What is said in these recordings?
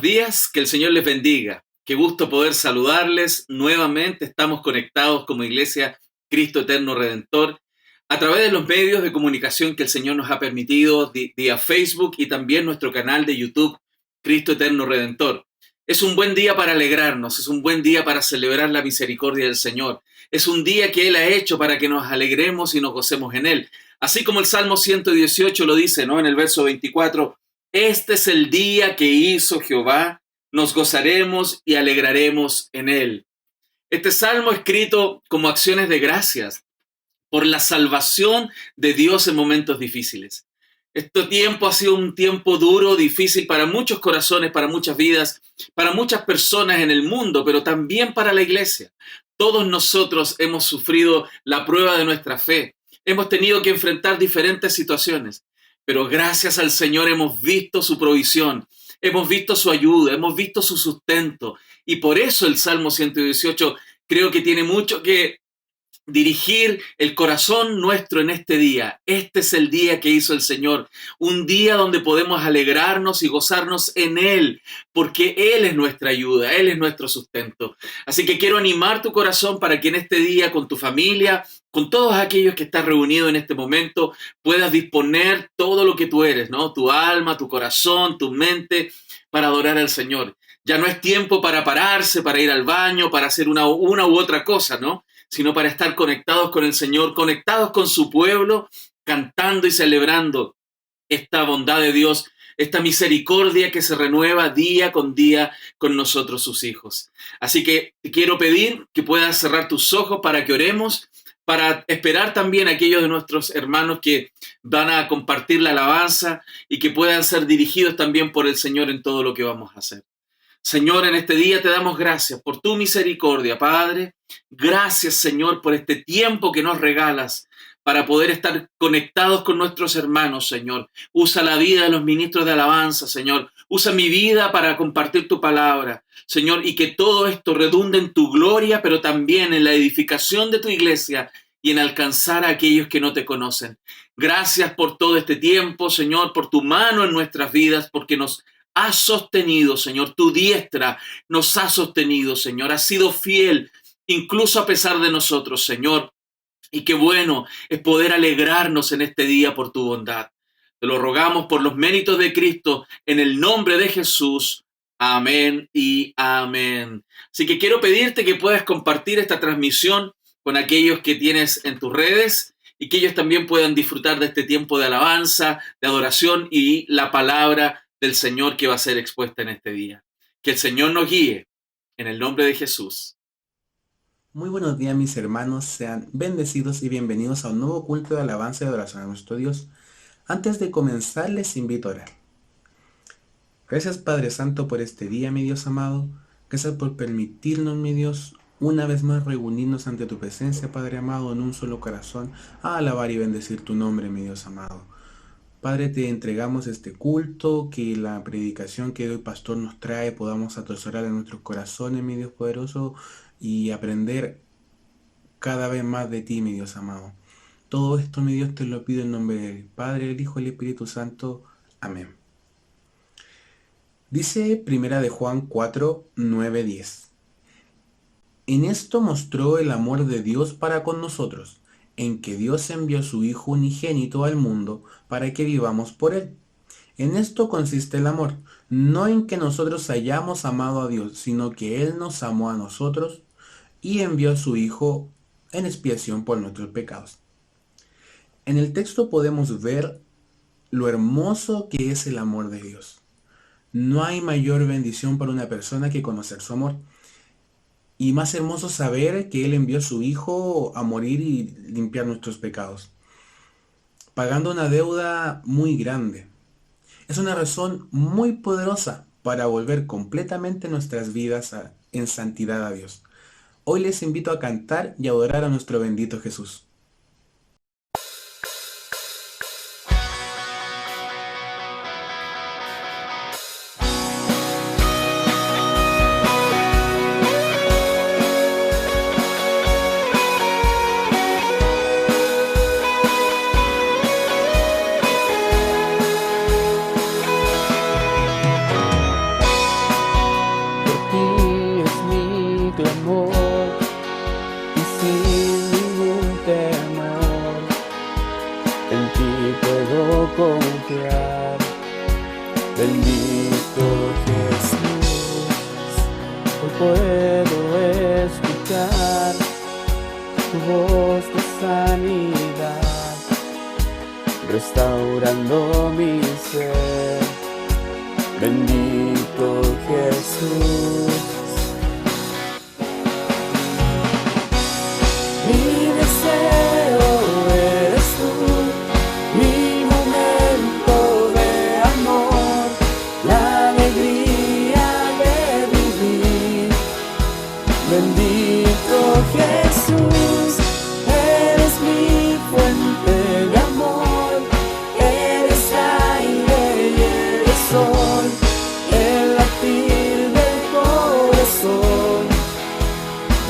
buenos días, que el Señor les bendiga. Qué gusto poder saludarles nuevamente. Estamos conectados como Iglesia Cristo Eterno Redentor a través de los medios de comunicación que el Señor nos ha permitido, vía Facebook y también nuestro canal de YouTube, Cristo Eterno Redentor. Es un buen día para alegrarnos, es un buen día para celebrar la misericordia del Señor. Es un día que Él ha hecho para que nos alegremos y nos gocemos en Él. Así como el Salmo 118 lo dice, ¿no? En el verso 24, este es el día que hizo Jehová, nos gozaremos y alegraremos en Él. Este salmo escrito como acciones de gracias por la salvación de Dios en momentos difíciles. Este tiempo ha sido un tiempo duro, difícil para muchos corazones, para muchas vidas, para muchas personas en el mundo, pero también para la iglesia. Todos nosotros hemos sufrido la prueba de nuestra fe. Hemos tenido que enfrentar diferentes situaciones, pero gracias al Señor hemos visto su provisión, hemos visto su ayuda, hemos visto su sustento. Y por eso el Salmo 118 creo que tiene mucho que dirigir el corazón nuestro en este día. Este es el día que hizo el Señor, un día donde podemos alegrarnos y gozarnos en Él, porque Él es nuestra ayuda, Él es nuestro sustento. Así que quiero animar tu corazón para que en este día, con tu familia, con todos aquellos que están reunidos en este momento, puedas disponer todo lo que tú eres, ¿no? Tu alma, tu corazón, tu mente, para adorar al Señor. Ya no es tiempo para pararse, para ir al baño, para hacer una u otra cosa, ¿no? Sino para estar conectados con el Señor, conectados con su pueblo, cantando y celebrando esta bondad de Dios, esta misericordia que se renueva día con nosotros, sus hijos. Así que te quiero pedir que puedas cerrar tus ojos para que oremos, para esperar también a aquellos de nuestros hermanos que van a compartir la alabanza y que puedan ser dirigidos también por el Señor en todo lo que vamos a hacer. Señor, en este día te damos gracias por tu misericordia, Padre. Gracias, Señor, por este tiempo que nos regalas para poder estar conectados con nuestros hermanos, Señor. Usa la vida de los ministros de alabanza, Señor. Usa mi vida para compartir tu palabra, Señor, y que todo esto redunde en tu gloria, pero también en la edificación de tu iglesia y en alcanzar a aquellos que no te conocen. Gracias por todo este tiempo, Señor, por tu mano en nuestras vidas, porque nos has sostenido, Señor. Tu diestra nos ha sostenido, Señor. Has sido fiel, incluso a pesar de nosotros, Señor. Y qué bueno es poder alegrarnos en este día por tu bondad. Te lo rogamos por los méritos de Cristo, en el nombre de Jesús. Amén y amén. Así que quiero pedirte que puedas compartir esta transmisión con aquellos que tienes en tus redes y que ellos también puedan disfrutar de este tiempo de alabanza, de adoración y la palabra del Señor que va a ser expuesta en este día. Que el Señor nos guíe en el nombre de Jesús. Muy buenos días, mis hermanos, sean bendecidos y bienvenidos a un nuevo culto de alabanza y adoración a nuestro Dios. Antes de comenzar, les invito a orar. Gracias, Padre Santo, por este día, mi Dios amado. Gracias por permitirnos, mi Dios, una vez más reunirnos ante tu presencia, Padre amado, en un solo corazón, a alabar y bendecir tu nombre, mi Dios amado. Padre, te entregamos este culto, que la predicación que hoy Pastor nos trae podamos atesorar en nuestros corazones, mi Dios poderoso, y aprender cada vez más de ti, mi Dios amado. Todo esto, mi Dios, te lo pido en nombre del Padre, el Hijo y el Espíritu Santo. Amén. Dice Primera de Juan 4, 9, 10. En esto mostró el amor de Dios para con nosotros, en que Dios envió a su Hijo unigénito al mundo para que vivamos por Él. En esto consiste el amor, no en que nosotros hayamos amado a Dios, sino que Él nos amó a nosotros y envió a su Hijo en expiación por nuestros pecados. En el texto podemos ver lo hermoso que es el amor de Dios. No hay mayor bendición para una persona que conocer su amor. Y más hermoso saber que Él envió a su Hijo a morir y limpiar nuestros pecados, pagando una deuda muy grande. Es una razón muy poderosa para volver completamente nuestras vidas en santidad a Dios. Hoy les invito a cantar y adorar a nuestro bendito Jesús. tu voz de sanidad, restaurando mi ser. Bendito Jesús. Mi deseo eres tú, mi momento de amor, la alegría de vivir. Bendito Jesús, eres mi fuente de amor, eres aire y eres sol, el latir del corazón.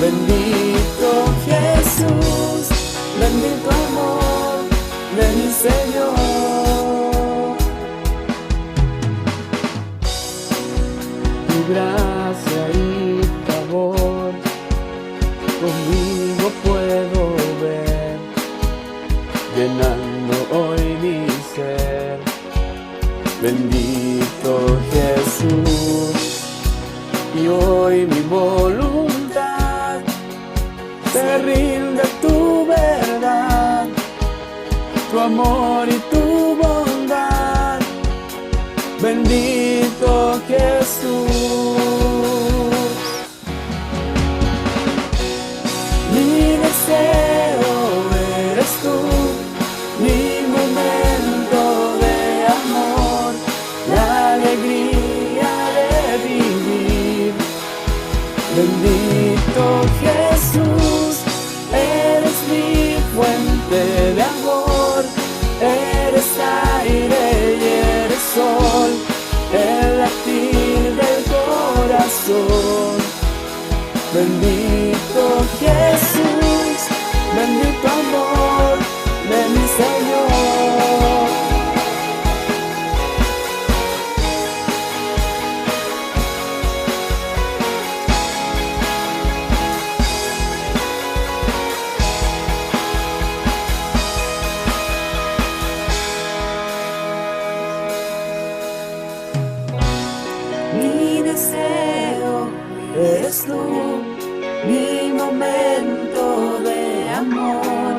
Bendito Jesús, bendito amor de mi Señor. Tu gracia y favor conmigo puedo ver, llenando hoy mi ser. Bendito Jesús, y hoy mi voluntad se rinde a tu verdad, tu amor y tu bondad. Bendito Jesús. Mi deseo eres tú, mi momento de amor, la alegría de vivir. Bendito Jesús, eres mi fuente de amor, eres aire y eres sol, el latir del corazón. Bendito Jesús, bendito amor de mi Señor. Mi deseo eres tú, mi momento de amor,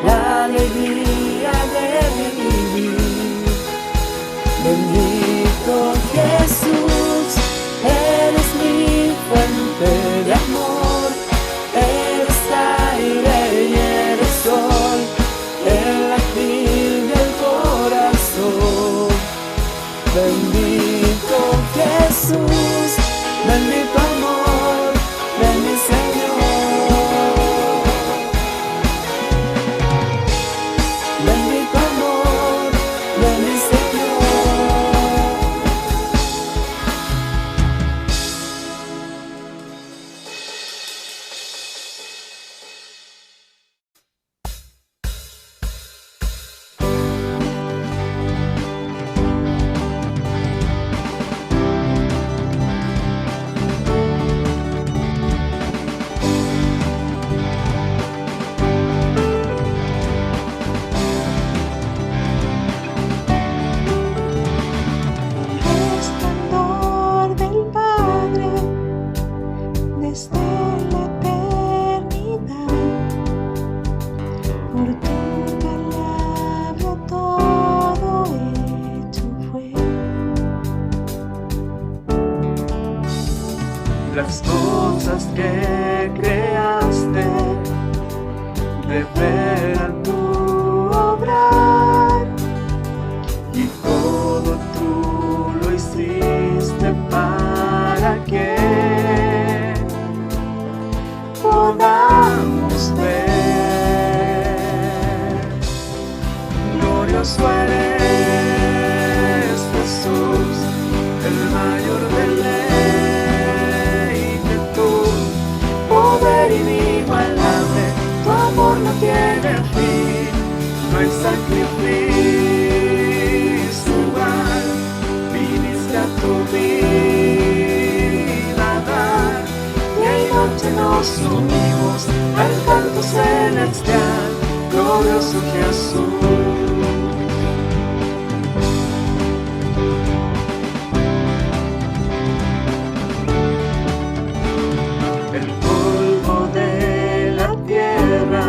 la alegría de vivir. Bendito Jesús, eres mi fuente de amor, eres aire y eres sol, el latir del corazón. Bendito Jesús, bendito amor de mi Señor. Bendito amor de mi Señor. Resplandor del Padre desde la eternidad, por tu palabra todo hecho fue. Las cosas que creaste revelan tu obrar, y todo tú lo hiciste para que podamos ver. Glorioso eres Jesús, el mayor deleite tú, poder inigualable, tu amor no tiene fin, no hay sacrificio igual, viniste a tu vida a dar, día y noche nos unimos al canto celestial, glorioso Jesús. El polvo de la tierra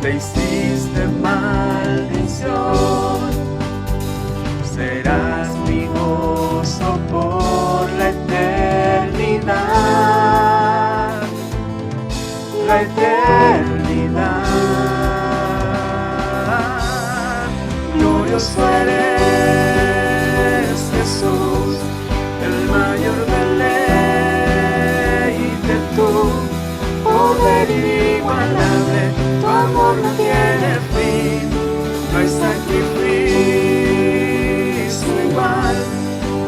te hiciste maldición. Serás mi gozo por la eternidad, la eternidad. Glorioso eres, Jesús, el mayor deleite, tu poder inigualable, tu amor no tiene fin, no hay sacrificio igual,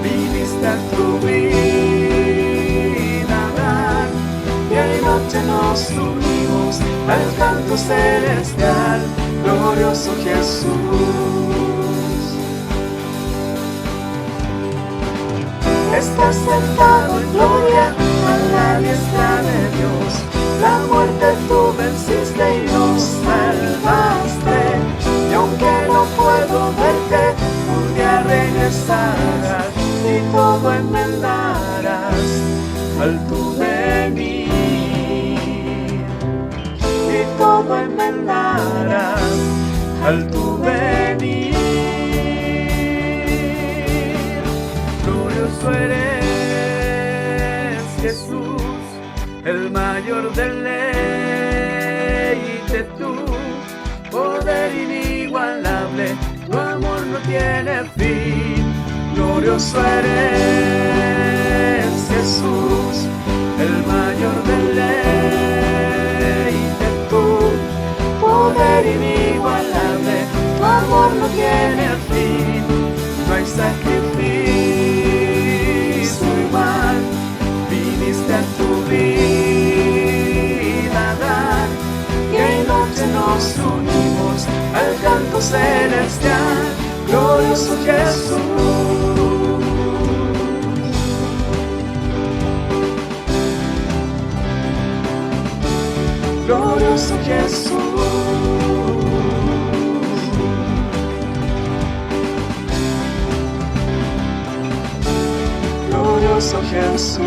viniste a tu vida a dar, día y noche nos unimos al canto celestial, glorioso Jesús. Estás sentado en gloria a la diestra de Dios, la muerte tú venciste y nos salvaste, y aunque no puedo verte, un día regresarás y todo enmendarás al tu venir, y todo enmendarás al tu venir. Glorioso eres, Jesús, el mayor deleite, tu poder inigualable, tu amor no tiene fin. Glorioso eres, Jesús, el mayor deleite, tu poder inigualable, tu amor no tiene fin, no hay sacrificio igual, viniste a tu vida a dar, día y noche nos unimos al canto celestial, glorioso Jesús. Glorioso Jesús. Glorioso Jesús.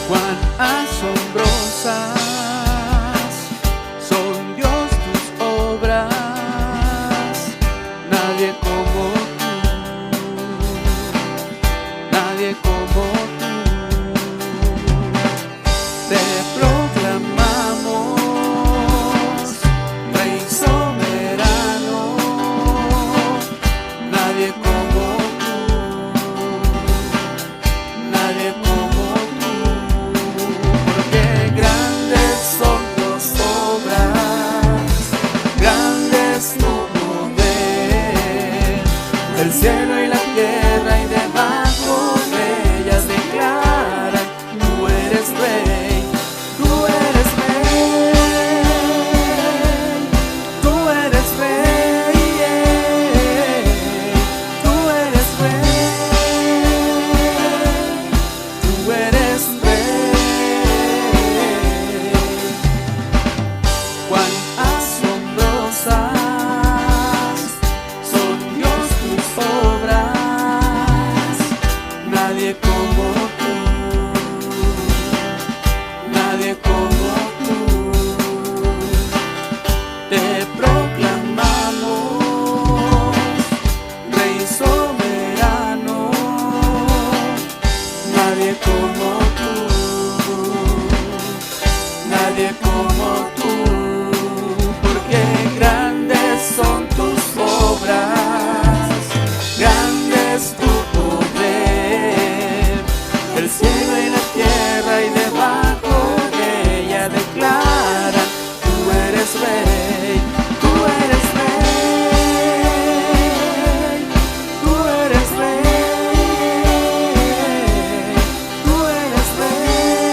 Cuán asombrosas son, Dios, tus obras, nadie como tú, nadie como tú. Te proclamamos, Rey soberano, nadie como tú, nadie como tú. Grandes son tus obras, grandes tu poder, el cielo y la tierra y debajo de ellas declaran, tú eres rey, tú eres rey, tú eres rey, tú eres rey, tú eres rey. Cuán asombrosas son, Dios, tus obras, nadie como tú, nadie como tú. Te proclamamos, Rey soberano, nadie como tú, nadie como tú. Grandes son tus obras, grandes tu poder, el cielo y la tierra y debajo de ella declaran, tú eres rey, tú eres rey, tú eres rey, tú eres rey,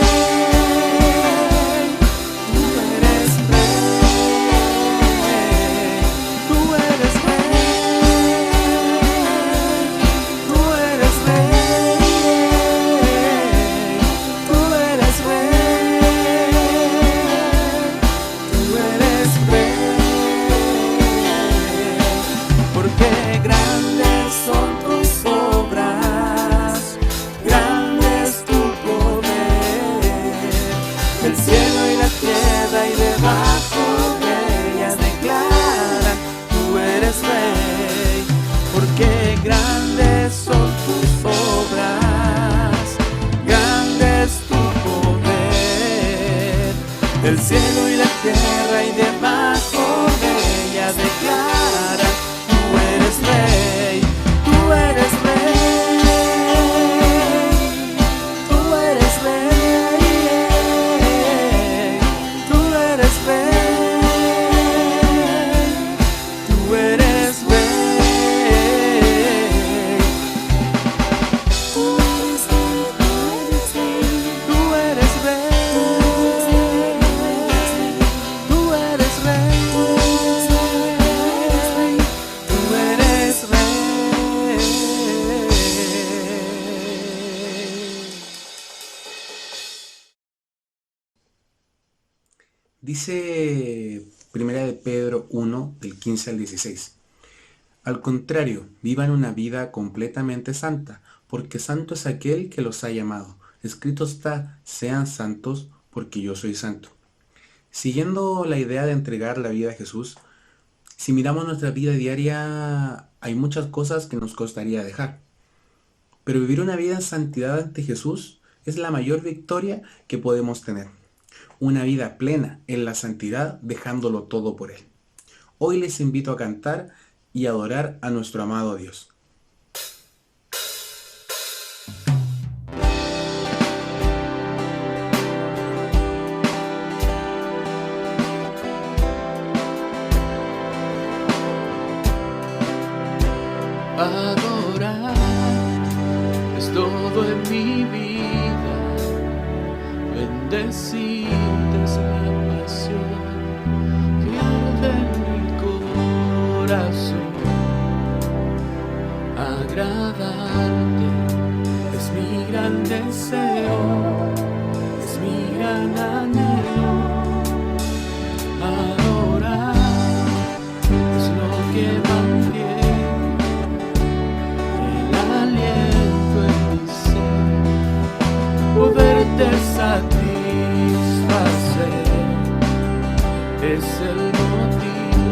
tú eres rey. El cielo y la tierra y debajo de ellas declaran, tú eres Rey, porque grandes son tus obras, grande es tu poder. El cielo y la tierra y debajo de ellas declaran, tú eres Rey, tú eres Rey, tú eres Rey, tú eres Rey, tú eres Rey, tú eres Rey, tú eres Rey, tú eres Rey. Dice Primera de Pedro 1, del 15 al 16. Al contrario, vivan una vida completamente santa, porque santo es aquel que los ha llamado. Escrito está, sean santos, porque yo soy santo. Siguiendo la idea de entregar la vida a Jesús, si miramos nuestra vida diaria, hay muchas cosas que nos costaría dejar. Pero vivir una vida en santidad ante Jesús es la mayor victoria que podemos tener. Una vida plena en la santidad, dejándolo todo por Él. Hoy les invito a cantar y adorar a nuestro amado Dios. Adorar es todo en mi vida, bendecirte es la pasión que arde en mi corazón. Agradarte es mi gran deseo, es mi gran anhelo. Adorar es lo que mantiene el aliento en mi ser, poderte satisfacer es el motivo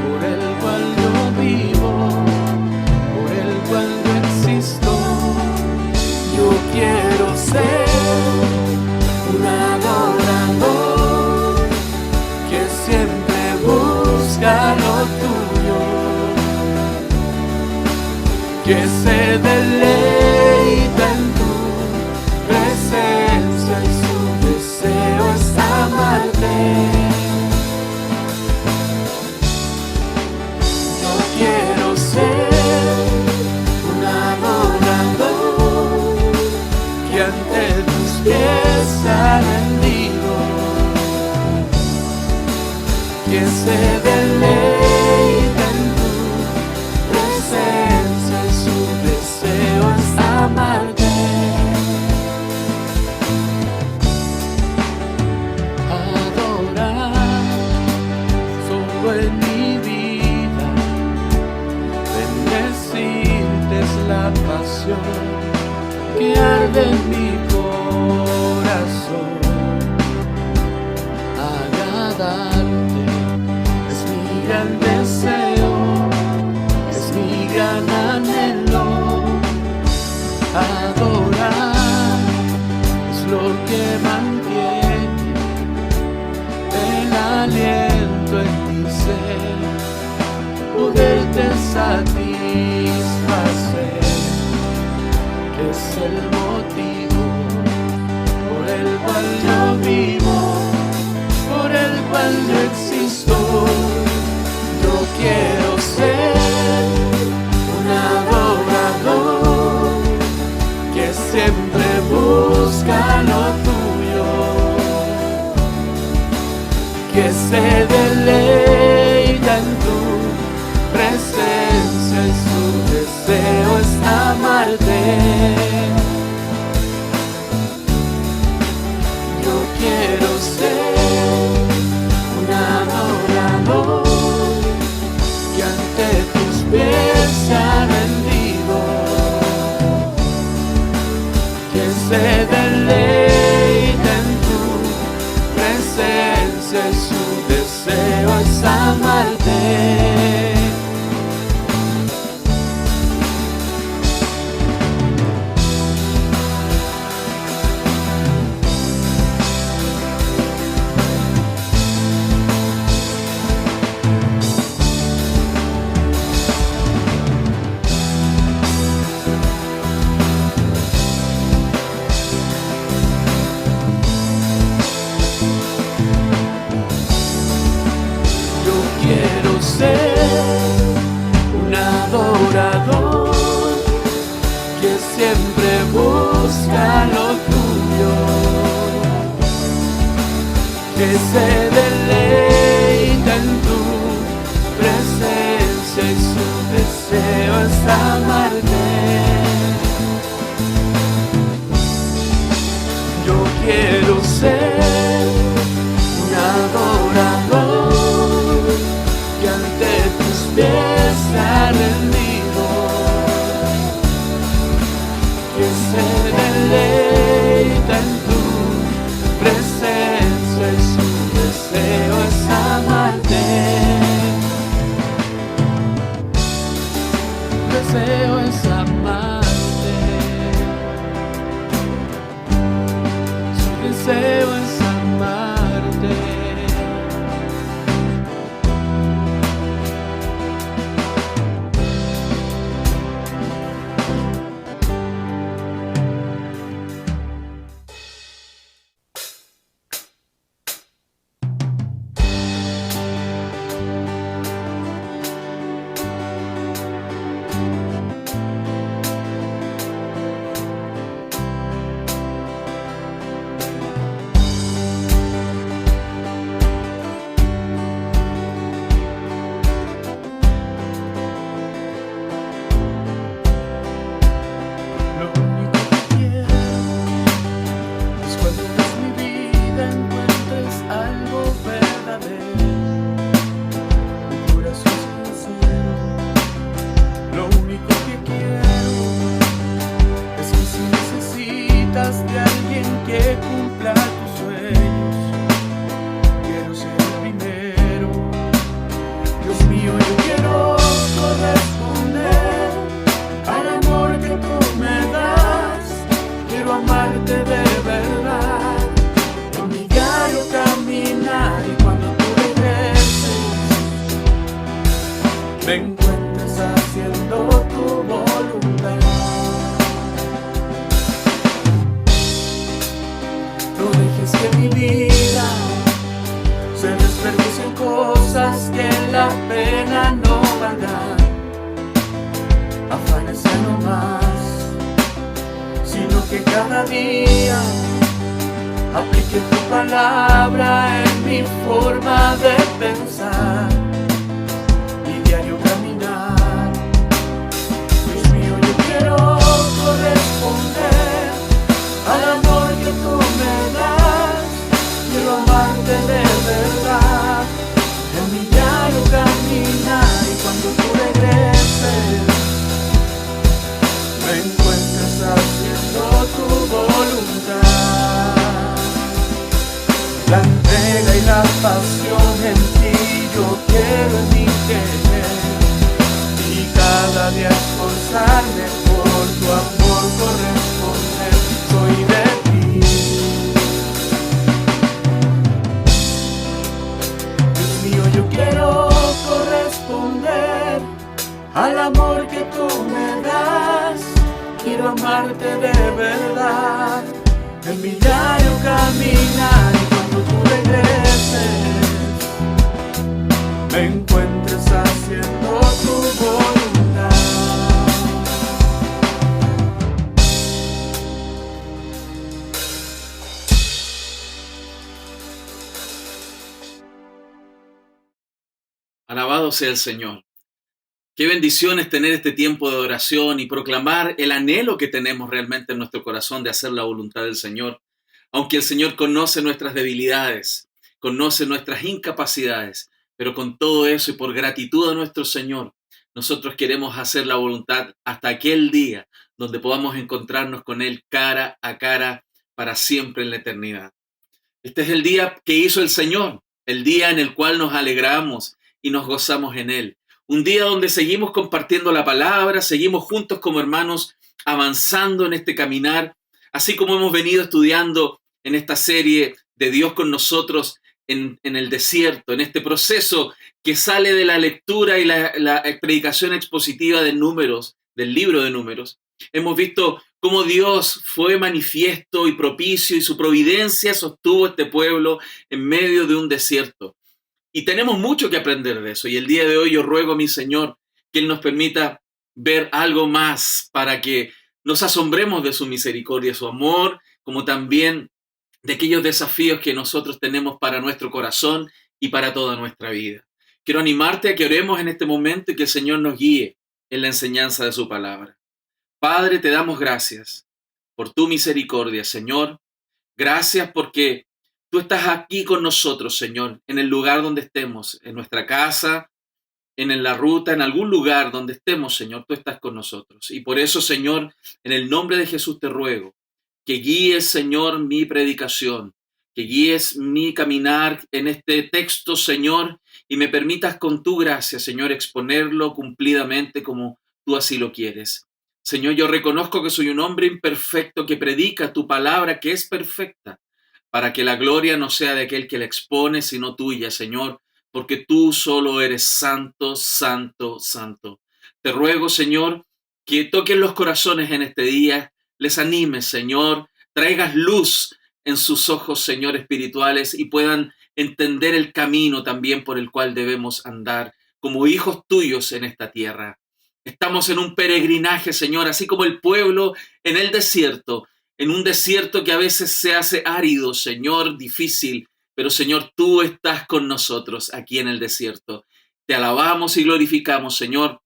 por el cual yo vivo, por el cual yo existo. Yo quiero ser un adorador que siempre busca lo tuyo, que se deleita en tu presencia y su deseo es amarte. Yo quiero ser un adorador que ante tus pies ha rendido, que se deleita en tu presencia y su deseo es amarte. Adorar solo en mi vida, bendecirte es la pasión que arde en mi corazón. Agradarte es mi gran deseo, es mi gran anhelo. Adorar es lo que mantiene el aliento en mi ser, poderte satisfacer es el motivo por el cual yo vivo, por el cual yo existo. Yo quiero ser un adorador que siempre busca lo tuyo, que se deleita en tu presencia y su deseo es amarte. Yo quiero ser un adorador que ante tus pies se ha rendido, que se deleita en tu que se deleita en tu presencia y su deseo es amarte. Yo quiero ser un adorador que ante tus pies se ha rendido, que se deleita en tu presencia y su deseo es amarte. Deseo es amarte. Su deseo es amarte. Lo único que quiero es cuando en mi vida encuentres algo verdadero, un corazón sincero. Lo único que quiero es que si necesitas de alguien que cumpla tus sueños, quiero ser el primero. Dios mío, yo quiero corresponder al amor que tú me das. Quiero amarte de verdad, en mi diario caminar, y cuando tú regreses me encuentres haciendo tu voluntad. No dejes que mi vida se desperdicie en cosas que la pena no valgan. Afanes ya no más, sino que cada día aplique tu palabra en mi forma de pensar, mi diario caminar. Dios mío, yo quiero corresponder al amor que tú me das. Quiero amarte de verdad, en mi diario caminar, y cuando tú regreses me encuentres haciendo tu voluntad. La entrega y la pasión en ti yo quiero en mi querer, y cada día esforzarme por tu amor corresponder. Soy de ti. Dios mío, yo quiero corresponder al amor que tú me das. Quiero amarte de verdad, en mi diario caminar, y cuando tú regreses me encuentres haciendo tu voluntad. Alabado sea el Señor. Qué bendición es tener este tiempo de oración y proclamar el anhelo que tenemos realmente en nuestro corazón de hacer la voluntad del Señor. Aunque el Señor conoce nuestras debilidades, conoce nuestras incapacidades, pero con todo eso y por gratitud a nuestro Señor, nosotros queremos hacer la voluntad hasta aquel día donde podamos encontrarnos con Él cara a cara para siempre en la eternidad. Este es el día que hizo el Señor, el día en el cual nos alegramos y nos gozamos en Él. Un día donde seguimos compartiendo la palabra, seguimos juntos como hermanos avanzando en este caminar, así como hemos venido estudiando en esta serie de Dios con nosotros en el desierto, en este proceso que sale de la lectura y la predicación expositiva de Números, del libro de Números. Hemos visto cómo Dios fue manifiesto y propicio y su providencia sostuvo este pueblo en medio de un desierto. Y tenemos mucho que aprender de eso. Y el día de hoy yo ruego a mi Señor que Él nos permita ver algo más para que nos asombremos de su misericordia, su amor, como también de aquellos desafíos que nosotros tenemos para nuestro corazón y para toda nuestra vida. Quiero animarte a que oremos en este momento y que el Señor nos guíe en la enseñanza de su palabra. Padre, te damos gracias por tu misericordia, Señor. Gracias porque tú estás aquí con nosotros, Señor, en el lugar donde estemos, en nuestra casa, en la ruta, en algún lugar donde estemos, Señor, tú estás con nosotros. Y por eso, Señor, en el nombre de Jesús te ruego que guíes, Señor, mi predicación, que guíes mi caminar en este texto, Señor, y me permitas con tu gracia, Señor, exponerlo cumplidamente como tú así lo quieres. Señor, yo reconozco que soy un hombre imperfecto que predica tu palabra que es perfecta, para que la gloria no sea de aquel que la expone, sino tuya, Señor, porque tú solo eres santo, santo, santo. Te ruego, Señor, que toques los corazones en este día, les animes, Señor, traigas luz en sus ojos, Señor, espirituales y puedan entender el camino también por el cual debemos andar como hijos tuyos en esta tierra. Estamos en un peregrinaje, Señor, así como el pueblo en el desierto, en un desierto que a veces se hace árido, Señor, difícil, pero Señor, tú estás con nosotros aquí en el desierto. Te alabamos y glorificamos, Señor,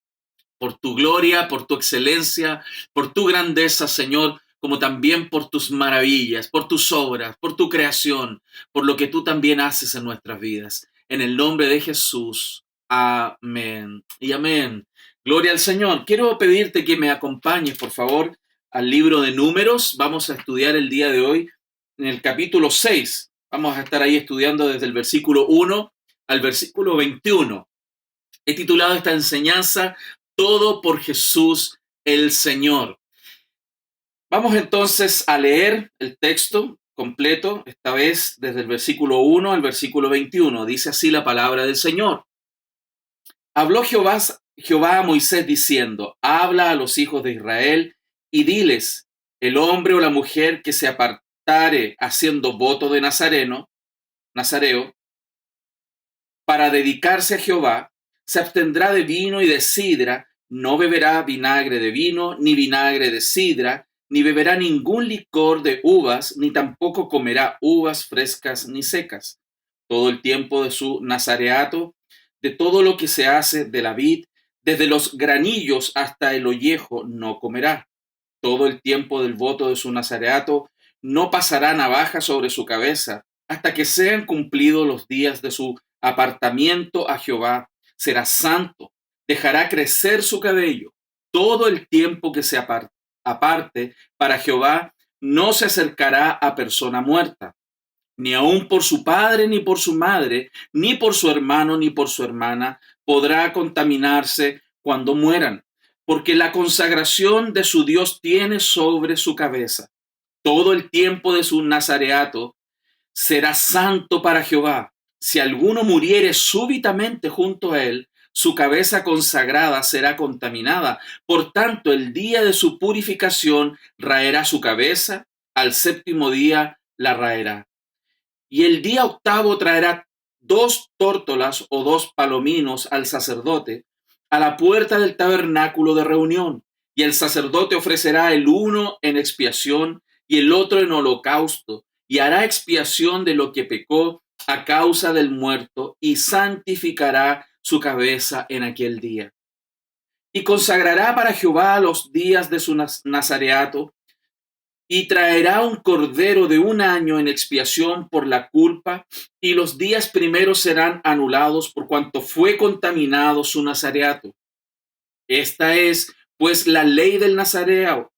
por tu gloria, por tu excelencia, por tu grandeza, Señor, como también por tus maravillas, por tus obras, por tu creación, por lo que tú también haces en nuestras vidas. En el nombre de Jesús. Amén y amén. Gloria al Señor. Quiero pedirte que me acompañes, por favor, al libro de Números. Vamos a estudiar el día de hoy en el capítulo 6. Vamos a estar ahí estudiando desde el versículo 1 al versículo 21. He titulado esta enseñanza Todo por Jesús el Señor. Vamos entonces a leer el texto completo, esta vez desde el versículo 1 al versículo 21. Dice así la palabra del Señor. Habló Jehová a Moisés diciendo, habla a los hijos de Israel y diles, el hombre o la mujer que se apartare haciendo voto de nazareo, para dedicarse a Jehová, se abstendrá de vino y de sidra, no beberá vinagre de vino, ni vinagre de sidra, ni beberá ningún licor de uvas, ni tampoco comerá uvas frescas ni secas. Todo el tiempo de su nazareato, de todo lo que se hace de la vid, desde los granillos hasta el ollejo, no comerá. Todo el tiempo del voto de su nazareato, no pasará navaja sobre su cabeza, hasta que sean cumplidos los días de su apartamiento a Jehová. Será santo, dejará crecer su cabello. Todo el tiempo que se aparte para Jehová, no se acercará a persona muerta, ni aun por su padre, ni por su madre, ni por su hermano, ni por su hermana, podrá contaminarse cuando mueran, porque la consagración de su Dios tiene sobre su cabeza. Todo el tiempo de su nazareato será santo para Jehová. Si alguno muriere súbitamente junto a él, su cabeza consagrada será contaminada. Por tanto, el día de su purificación raerá su cabeza, al séptimo día la raerá. Y el día octavo traerá 2 tórtolas o 2 palominos al sacerdote a la puerta del tabernáculo de reunión. Y el sacerdote ofrecerá el uno en expiación y el otro en holocausto, y hará expiación de lo que pecó a causa del muerto, y santificará su cabeza en aquel día. Y consagrará para Jehová los días de su nazareato, y traerá un cordero de 1 año en expiación por la culpa, y los días primeros serán anulados por cuanto fue contaminado su nazareato. Esta es, pues, la ley del nazareo.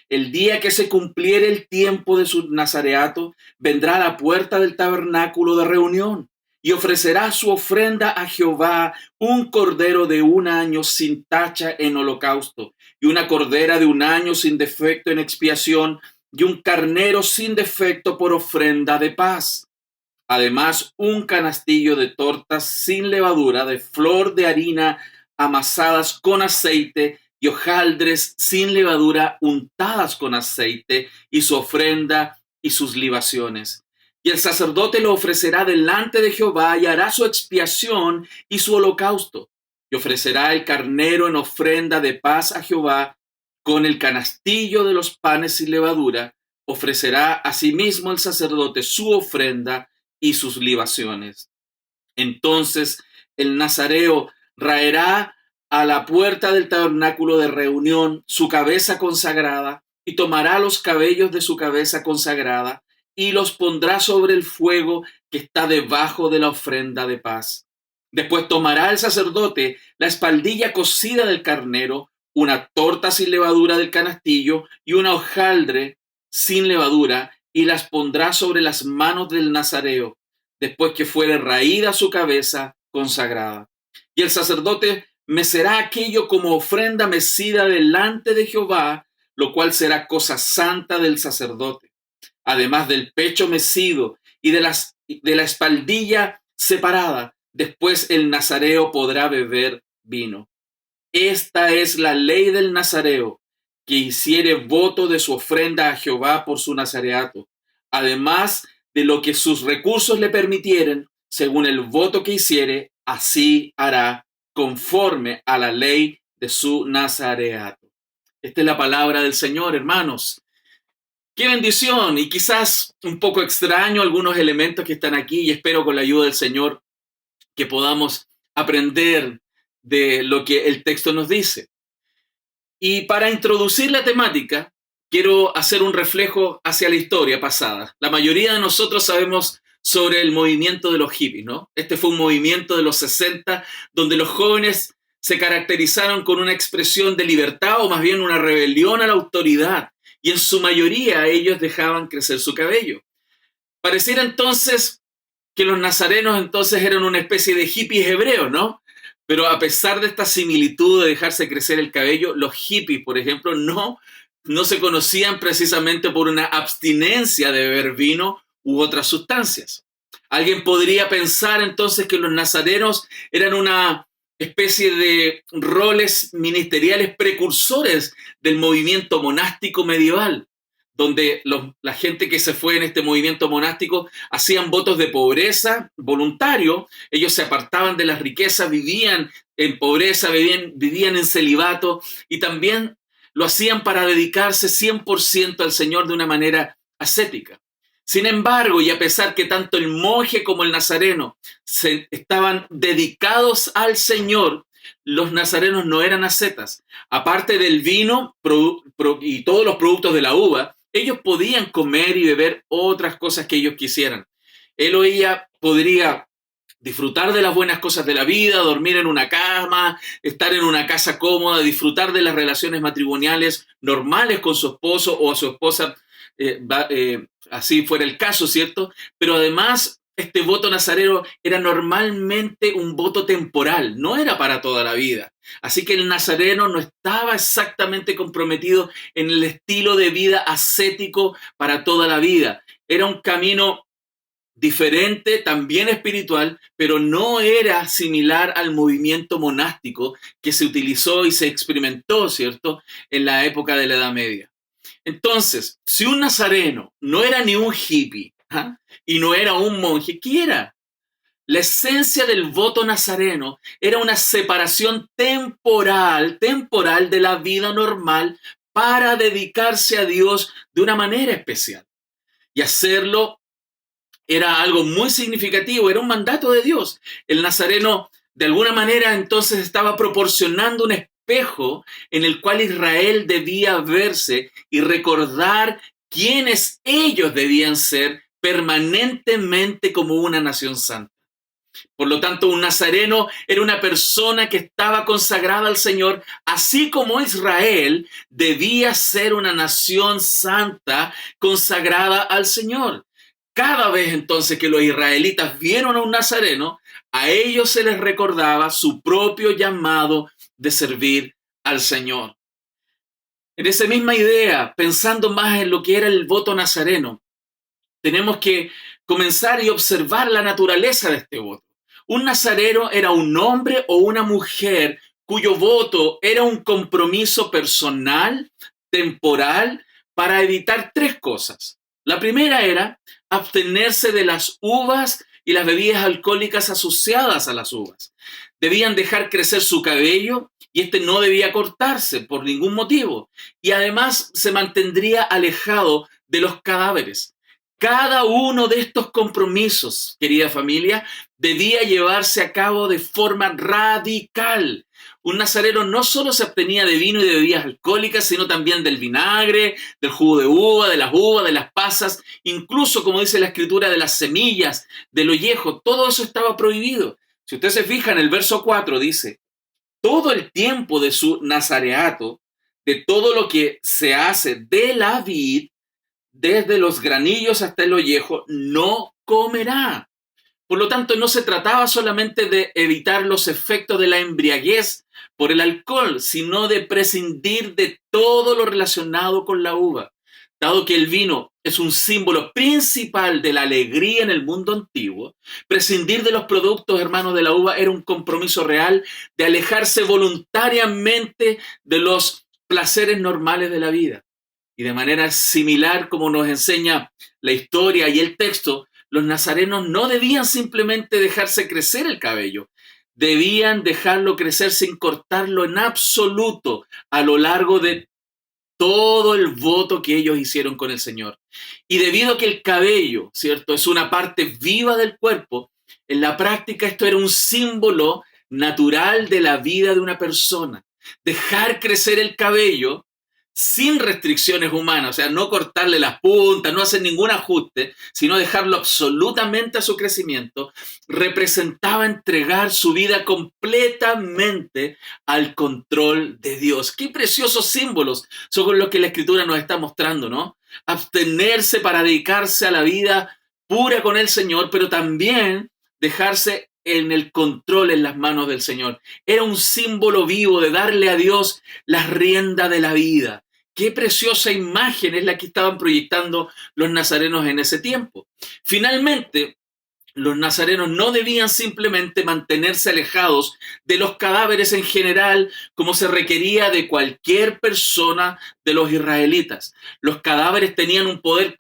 El día que se cumpliere el tiempo de su nazareato, vendrá a la puerta del tabernáculo de reunión y ofrecerá su ofrenda a Jehová, un cordero de 1 año sin tacha en holocausto, y una cordera de 1 año sin defecto en expiación, y un carnero sin defecto por ofrenda de paz. Además, un canastillo de tortas sin levadura, de flor de harina amasadas con aceite, y hojaldres sin levadura untadas con aceite, y su ofrenda y sus libaciones. Y el sacerdote lo ofrecerá delante de Jehová, y hará su expiación y su holocausto, y ofrecerá el carnero en ofrenda de paz a Jehová, con el canastillo de los panes sin levadura, ofrecerá asimismo el sacerdote su ofrenda y sus libaciones. Entonces el nazareo raerá a la puerta del tabernáculo de reunión su cabeza consagrada y tomará los cabellos de su cabeza consagrada y los pondrá sobre el fuego que está debajo de la ofrenda de paz. Después tomará el sacerdote la espaldilla cocida del carnero, una torta sin levadura del canastillo y una hojaldre sin levadura, y las pondrá sobre las manos del nazareo, después que fuere raída su cabeza consagrada. Y el sacerdote mecerá aquello como ofrenda mecida delante de Jehová, lo cual será cosa santa del sacerdote. Además del pecho mecido y de la espaldilla separada, después el nazareo podrá beber vino. Esta es la ley del nazareo, que hiciere voto de su ofrenda a Jehová por su nazareato, además de lo que sus recursos le permitieren, según el voto que hiciere, así hará, conforme a la ley de su nazareato. Esta es la palabra del Señor, hermanos. ¡Qué bendición! Y quizás un poco extraño algunos elementos que están aquí, y espero con la ayuda del Señor que podamos aprender de lo que el texto nos dice. Y para introducir la temática, quiero hacer un reflejo hacia la historia pasada. La mayoría de nosotros sabemos sobre el movimiento de los hippies, ¿no? Este fue un movimiento de los 60, donde los jóvenes se caracterizaron con una expresión de libertad, o más bien una rebelión a la autoridad, y en su mayoría ellos dejaban crecer su cabello. Pareciera entonces que los nazarenos entonces eran una especie de hippies hebreos, ¿no? Pero a pesar de esta similitud de dejarse crecer el cabello, los hippies, por ejemplo, no se conocían precisamente por una abstinencia de beber vino u otras sustancias. Alguien podría pensar entonces que los nazarenos eran una especie de roles ministeriales precursores del movimiento monástico medieval, donde la gente que se fue en este movimiento monástico hacían votos de pobreza voluntario. Ellos se apartaban de las riquezas, vivían en pobreza, vivían en celibato, y también lo hacían para dedicarse 100% al Señor de una manera ascética. Sin embargo, y a pesar que tanto el monje como el nazareno estaban dedicados al Señor, los nazarenos no eran ascetas. Aparte del vino y todos los productos de la uva, ellos podían comer y beber otras cosas que ellos quisieran. Él o ella podría disfrutar de las buenas cosas de la vida, dormir en una cama, estar en una casa cómoda, disfrutar de las relaciones matrimoniales normales con su esposo o a su esposa, así fuera el caso, ¿cierto? Pero además, este voto nazareno era normalmente un voto temporal, no era para toda la vida. Así que el nazareno no estaba exactamente comprometido en el estilo de vida ascético para toda la vida. Era un camino diferente, también espiritual, pero no era similar al movimiento monástico que se utilizó y se experimentó, ¿cierto?, en la época de la Edad Media. Entonces, si un nazareno no era ni un hippie, y no era un monje, ¿qué era? La esencia del voto nazareno era una separación temporal de la vida normal para dedicarse a Dios de una manera especial. Y hacerlo era algo muy significativo, era un mandato de Dios. El nazareno, de alguna manera, entonces estaba proporcionando un espejo en el cual Israel debía verse y recordar quiénes ellos debían ser permanentemente como una nación santa. Por lo tanto, un nazareno era una persona que estaba consagrada al Señor, así como Israel debía ser una nación santa consagrada al Señor. Cada vez entonces que los israelitas vieron a un nazareno, a ellos se les recordaba su propio llamado de servir al Señor. En esa misma idea, pensando más en lo que era el voto nazareno, tenemos que comenzar y observar la naturaleza de este voto. Un nazareno era un hombre o una mujer cuyo voto era un compromiso personal, temporal, para evitar tres cosas. La primera era abstenerse de las uvas y las bebidas alcohólicas asociadas a las uvas. Debían dejar crecer su cabello y este no debía cortarse por ningún motivo. Y además se mantendría alejado de los cadáveres. Cada uno de estos compromisos, querida familia, debía llevarse a cabo de forma radical. Un nazareno no solo se abstenía de vino y de bebidas alcohólicas, sino también del vinagre, del jugo de uva, de las pasas, incluso, como dice la Escritura, de las semillas, del ollejo. Todo eso estaba prohibido. Si usted se fija en el verso 4, dice, todo el tiempo de su nazareato, de todo lo que se hace de la vid, desde los granillos hasta el ollejo, no comerá. Por lo tanto, no se trataba solamente de evitar los efectos de la embriaguez por el alcohol, sino de prescindir de todo lo relacionado con la uva. Dado que el vino es un símbolo principal de la alegría en el mundo antiguo, prescindir de los productos, hermanos, de la uva era un compromiso real de alejarse voluntariamente de los placeres normales de la vida. Y de manera similar, como nos enseña la historia y el texto, los nazarenos no debían simplemente dejarse crecer el cabello, debían dejarlo crecer sin cortarlo en absoluto a lo largo de todo el voto que ellos hicieron con el Señor. Y debido a que el cabello, ¿cierto?, es una parte viva del cuerpo, en la práctica esto era un símbolo natural de la vida de una persona. Dejar crecer el cabello sin restricciones humanas, o sea, no cortarle las puntas, no hacer ningún ajuste, sino dejarlo absolutamente a su crecimiento, representaba entregar su vida completamente al control de Dios. Qué preciosos símbolos son los que la Escritura nos está mostrando, ¿no? Abstenerse para dedicarse a la vida pura con el Señor, pero también dejarse en el control en las manos del Señor. Era un símbolo vivo de darle a Dios la rienda de la vida. Qué preciosa imagen es la que estaban proyectando los nazarenos en ese tiempo. Finalmente, los nazarenos no debían simplemente mantenerse alejados de los cadáveres en general, como se requería de cualquier persona de los israelitas. Los cadáveres tenían un poder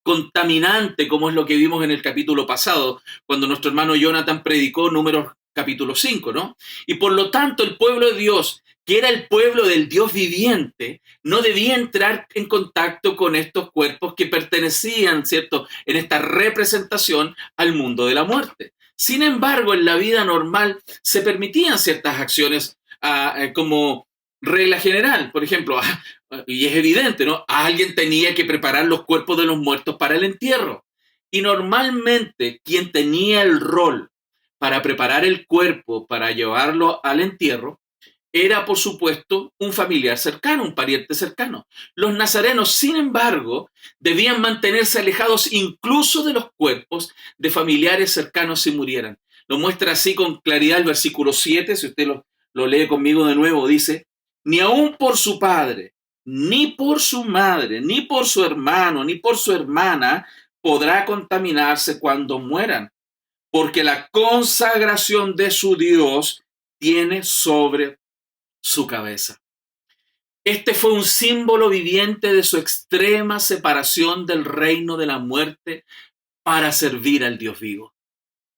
contaminante, como es lo que vimos en el capítulo pasado, cuando nuestro hermano Jonathan predicó Números capítulo 5, ¿no? Y por lo tanto, el pueblo de Dios, que era el pueblo del Dios viviente, no debía entrar en contacto con estos cuerpos que pertenecían, ¿cierto?, en esta representación al mundo de la muerte. Sin embargo, en la vida normal se permitían ciertas acciones como regla general. Por ejemplo, y es evidente, ¿no?, alguien tenía que preparar los cuerpos de los muertos para el entierro. Y normalmente quien tenía el rol para preparar el cuerpo, para llevarlo al entierro, era, por supuesto, un familiar cercano, un pariente cercano. Los nazarenos, sin embargo, debían mantenerse alejados incluso de los cuerpos de familiares cercanos si murieran. Lo muestra así con claridad el versículo 7, si usted lo lee conmigo de nuevo, dice, ni aun por su padre, ni por su madre, ni por su hermano, ni por su hermana podrá contaminarse cuando mueran, porque la consagración de su Dios tiene sobre su cabeza. Este fue un símbolo viviente de su extrema separación del reino de la muerte para servir al Dios vivo.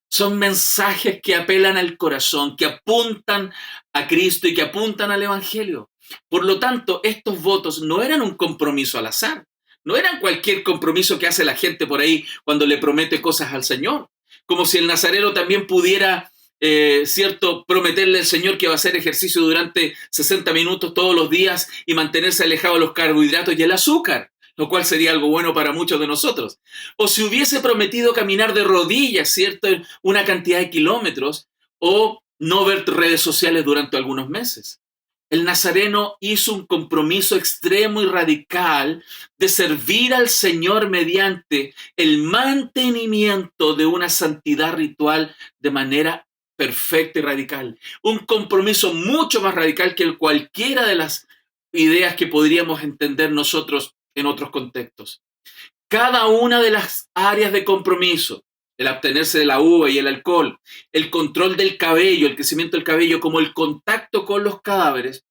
Son mensajes que apelan al corazón, que apuntan a Cristo y que apuntan al Evangelio. Por lo tanto, estos votos no eran un compromiso al azar, no eran cualquier compromiso que hace la gente por ahí cuando le promete cosas al Señor, como si el nazareno también pudiera ¿cierto?, prometerle al Señor que va a hacer ejercicio durante 60 minutos todos los días y mantenerse alejado de los carbohidratos y el azúcar, lo cual sería algo bueno para muchos de nosotros. O si hubiese prometido caminar de rodillas, ¿cierto?, una cantidad de kilómetros, o no ver redes sociales durante algunos meses. El nazareno hizo un compromiso extremo y radical de servir al Señor mediante el mantenimiento de una santidad ritual de manera perfecta y radical. Un compromiso mucho más radical que cualquiera de las ideas que podríamos entender nosotros en otros contextos. Cada una de las áreas de compromiso, el abstenerse de la uva y el alcohol, el control del cabello, el crecimiento del cabello, como el contacto con los cadáveres,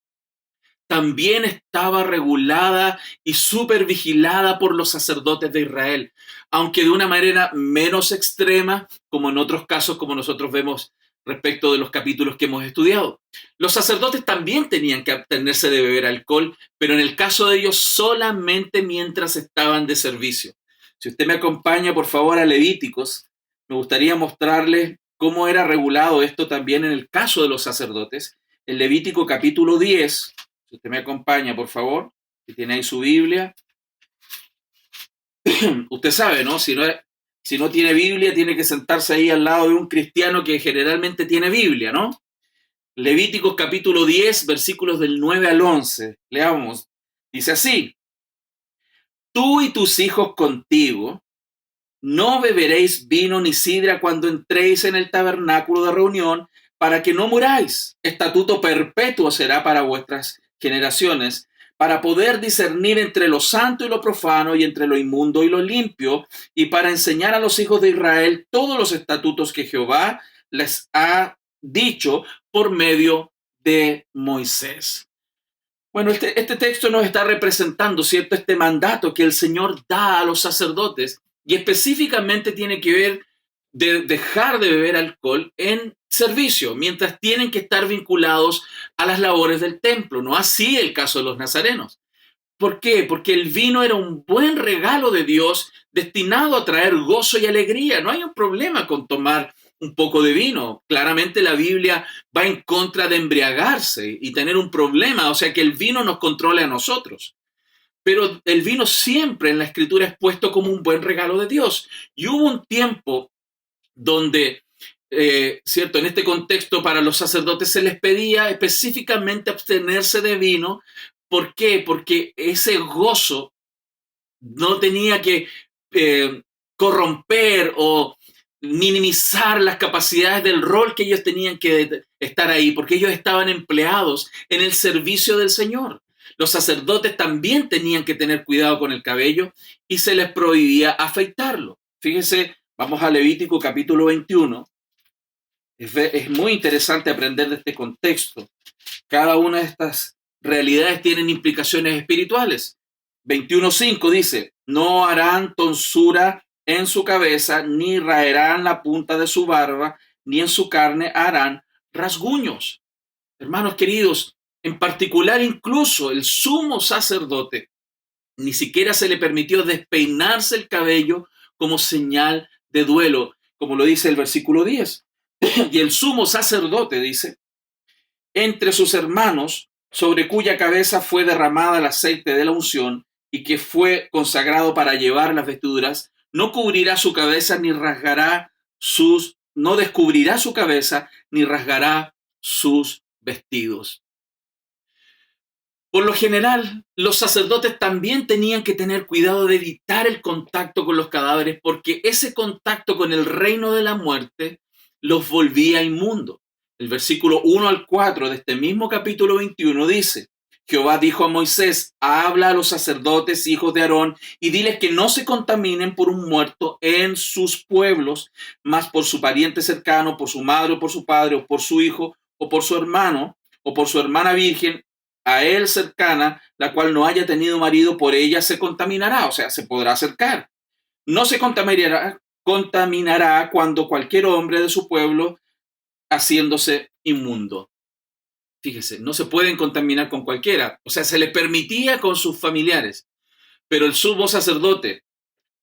también estaba regulada y supervigilada por los sacerdotes de Israel, aunque de una manera menos extrema, como en otros casos, como nosotros vemos respecto de los capítulos que hemos estudiado. Los sacerdotes también tenían que abstenerse de beber alcohol, pero en el caso de ellos solamente mientras estaban de servicio. Si usted me acompaña, por favor, a Levíticos, me gustaría mostrarles cómo era regulado esto también en el caso de los sacerdotes. En Levítico capítulo 10, si usted me acompaña, por favor, si tiene ahí su Biblia. Usted sabe, ¿no? Si no tiene Biblia, tiene que sentarse ahí al lado de un cristiano que generalmente tiene Biblia, ¿no? Levíticos capítulo 10, versículos del 9 al 11. Leamos. Dice así: tú y tus hijos contigo no beberéis vino ni sidra cuando entréis en el tabernáculo de reunión, para que no muráis. Estatuto perpetuo será para vuestras generaciones, para poder discernir entre lo santo y lo profano, y entre lo inmundo y lo limpio, y para enseñar a los hijos de Israel todos los estatutos que Jehová les ha dicho por medio de Moisés. Bueno, este texto nos está representando, ¿cierto?, este mandato que el Señor da a los sacerdotes, y específicamente tiene que ver de dejar de beber alcohol en servicio, mientras tienen que estar vinculados a las labores del templo. No así el caso de los nazarenos. ¿Por qué? Porque el vino era un buen regalo de Dios destinado a traer gozo y alegría. No hay un problema con tomar un poco de vino. Claramente la Biblia va en contra de embriagarse y tener un problema, o sea, que el vino nos controle a nosotros. Pero el vino siempre en la Escritura es puesto como un buen regalo de Dios. Y hubo un tiempo donde, cierto, en este contexto para los sacerdotes se les pedía específicamente abstenerse de vino. ¿Por qué? Porque ese gozo no tenía que corromper o minimizar las capacidades del rol que ellos tenían que estar ahí, porque ellos estaban empleados en el servicio del Señor. Los sacerdotes también tenían que tener cuidado con el cabello y se les prohibía afeitarlo. Fíjense, vamos a Levítico capítulo 21. Es muy interesante aprender de este contexto. Cada una de estas realidades tienen implicaciones espirituales. 21:5 dice: no harán tonsura en su cabeza, ni raerán la punta de su barba, ni en su carne harán rasguños. Hermanos queridos, en particular incluso el sumo sacerdote, ni siquiera se le permitió despeinarse el cabello como señal de duelo, como lo dice el versículo 10. Y el sumo sacerdote, dice, entre sus hermanos, sobre cuya cabeza fue derramada el aceite de la unción y que fue consagrado para llevar las vestiduras, no cubrirá su cabeza ni no descubrirá su cabeza ni rasgará sus vestidos. Por lo general, los sacerdotes también tenían que tener cuidado de evitar el contacto con los cadáveres, porque ese contacto con el reino de la muerte los volvía inmundos. El versículo 1 al 4 de este mismo capítulo 21 dice: Jehová dijo a Moisés: habla a los sacerdotes, hijos de Aarón, y diles que no se contaminen por un muerto en sus pueblos, mas por su pariente cercano, por su madre o por su padre, o por su hijo, o por su hermano, o por su hermana virgen, a él cercana, la cual no haya tenido marido, por ella se contaminará, o sea, se podrá acercar. No se contaminará cuando cualquier hombre de su pueblo haciéndose inmundo. Fíjese, no se pueden contaminar con cualquiera, o sea, se le permitía con sus familiares, pero el sumo sacerdote,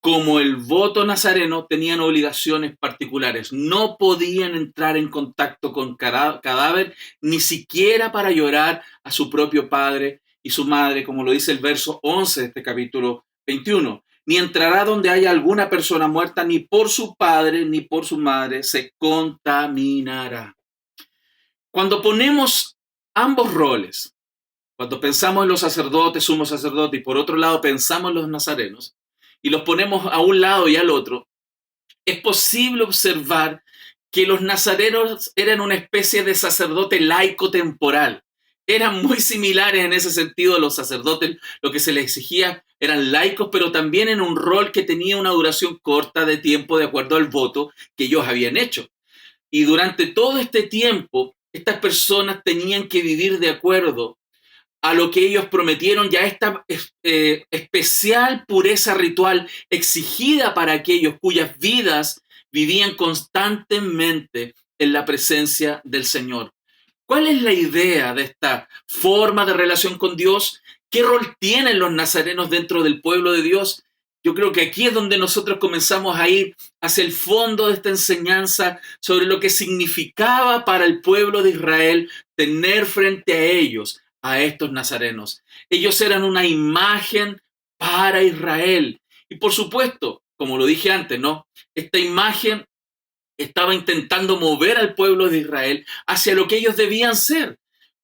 como el voto nazareno, tenían obligaciones particulares. No podían entrar en contacto con cadáver, ni siquiera para llorar a su propio padre y su madre, como lo dice el verso 11 de este capítulo 21. Ni entrará donde haya alguna persona muerta, ni por su padre, ni por su madre, se contaminará. Cuando ponemos ambos roles, cuando pensamos en los sacerdotes, sumo sacerdote, y por otro lado pensamos en los nazarenos, y los ponemos a un lado y al otro, es posible observar que los nazarenos eran una especie de sacerdote laico temporal. Eran muy similares en ese sentido a los sacerdotes. Lo que se les exigía eran laicos, pero también en un rol que tenía una duración corta de tiempo de acuerdo al voto que ellos habían hecho. Y durante todo este tiempo, estas personas tenían que vivir de acuerdo a lo que ellos prometieron, ya esta especial pureza ritual exigida para aquellos cuyas vidas vivían constantemente en la presencia del Señor. ¿Cuál es la idea de esta forma de relación con Dios? ¿Qué rol tienen los nazarenos dentro del pueblo de Dios? Yo creo que aquí es donde nosotros comenzamos a ir hacia el fondo de esta enseñanza sobre lo que significaba para el pueblo de Israel tener frente a ellos a estos nazarenos. Ellos eran una imagen para Israel. Y por supuesto, como lo dije antes, ¿no? Esta imagen estaba intentando mover al pueblo de Israel hacia lo que ellos debían ser.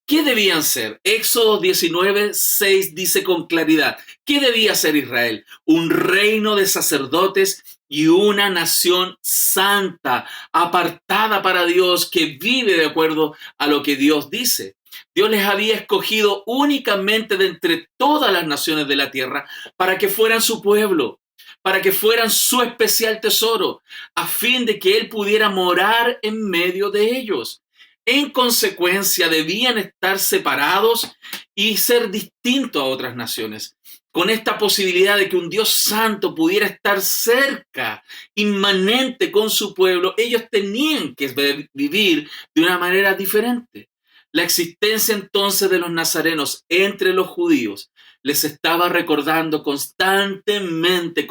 ¿Qué debían ser? Éxodo 19:6 dice con claridad, ¿qué debía ser Israel? Un reino de sacerdotes y una nación santa, apartada para Dios, que vive de acuerdo a lo que Dios dice. Dios les había escogido únicamente de entre todas las naciones de la tierra para que fueran su pueblo, para que fueran su especial tesoro, a fin de que Él pudiera morar en medio de ellos. En consecuencia, debían estar separados y ser distintos a otras naciones, con esta posibilidad de que un Dios santo pudiera estar cerca, inmanente con su pueblo. Ellos tenían que vivir de una manera diferente. La existencia entonces de los nazarenos entre los judíos les estaba recordando constantemente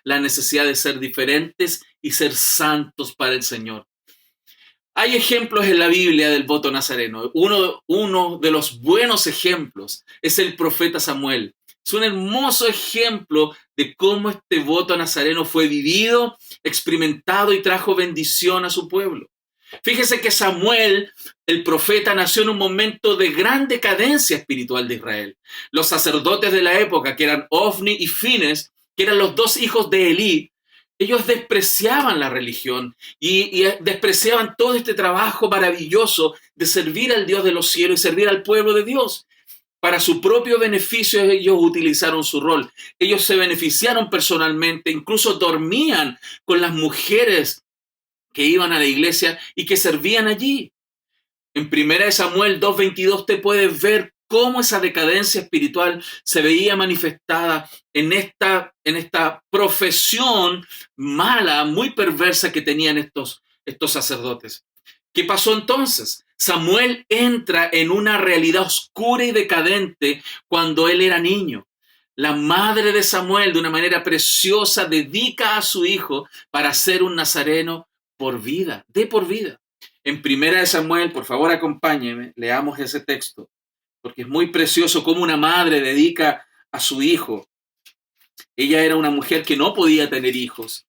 la necesidad de ser diferentes y ser santos para el Señor. Hay ejemplos en la Biblia del voto nazareno. Uno de los buenos ejemplos es el profeta Samuel. Es un hermoso ejemplo de cómo este voto nazareno fue vivido, experimentado y trajo bendición a su pueblo. Fíjese que Samuel, el profeta, nació en un momento de gran decadencia espiritual de Israel. Los sacerdotes de la época, que eran Ofni y Fines, que eran los dos hijos de Elí, ellos despreciaban la religión y despreciaban todo este trabajo maravilloso de servir al Dios de los cielos y servir al pueblo de Dios. Para su propio beneficio ellos utilizaron su rol. Ellos se beneficiaron personalmente, incluso dormían con las mujeres que iban a la iglesia y que servían allí. En 1 Samuel 2:22 te puedes ver cómo esa decadencia espiritual se veía manifestada en esta profesión mala, muy perversa que tenían estos sacerdotes. ¿Qué pasó entonces? Samuel entra en una realidad oscura y decadente cuando él era niño. La madre de Samuel, de una manera preciosa, dedica a su hijo para ser un nazareno por vida, de por vida. En 1 Samuel, por favor acompáñeme, leamos ese texto, porque es muy precioso cómo una madre dedica a su hijo. Ella era una mujer que no podía tener hijos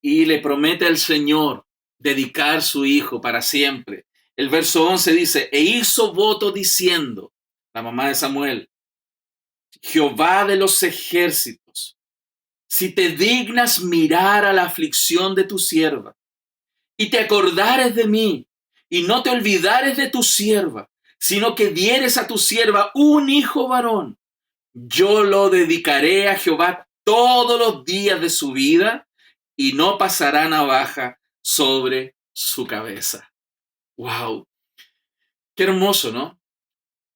y le promete al Señor dedicar su hijo para siempre. El verso 11 dice, e hizo voto diciendo, la mamá de Samuel, Jehová de los ejércitos, si te dignas mirar a la aflicción de tu sierva y te acordares de mí y no te olvidares de tu sierva, sino que dieres a tu sierva un hijo varón, yo lo dedicaré a Jehová todos los días de su vida y no pasará navaja sobre su cabeza. ¡Wow! Qué hermoso, ¿no?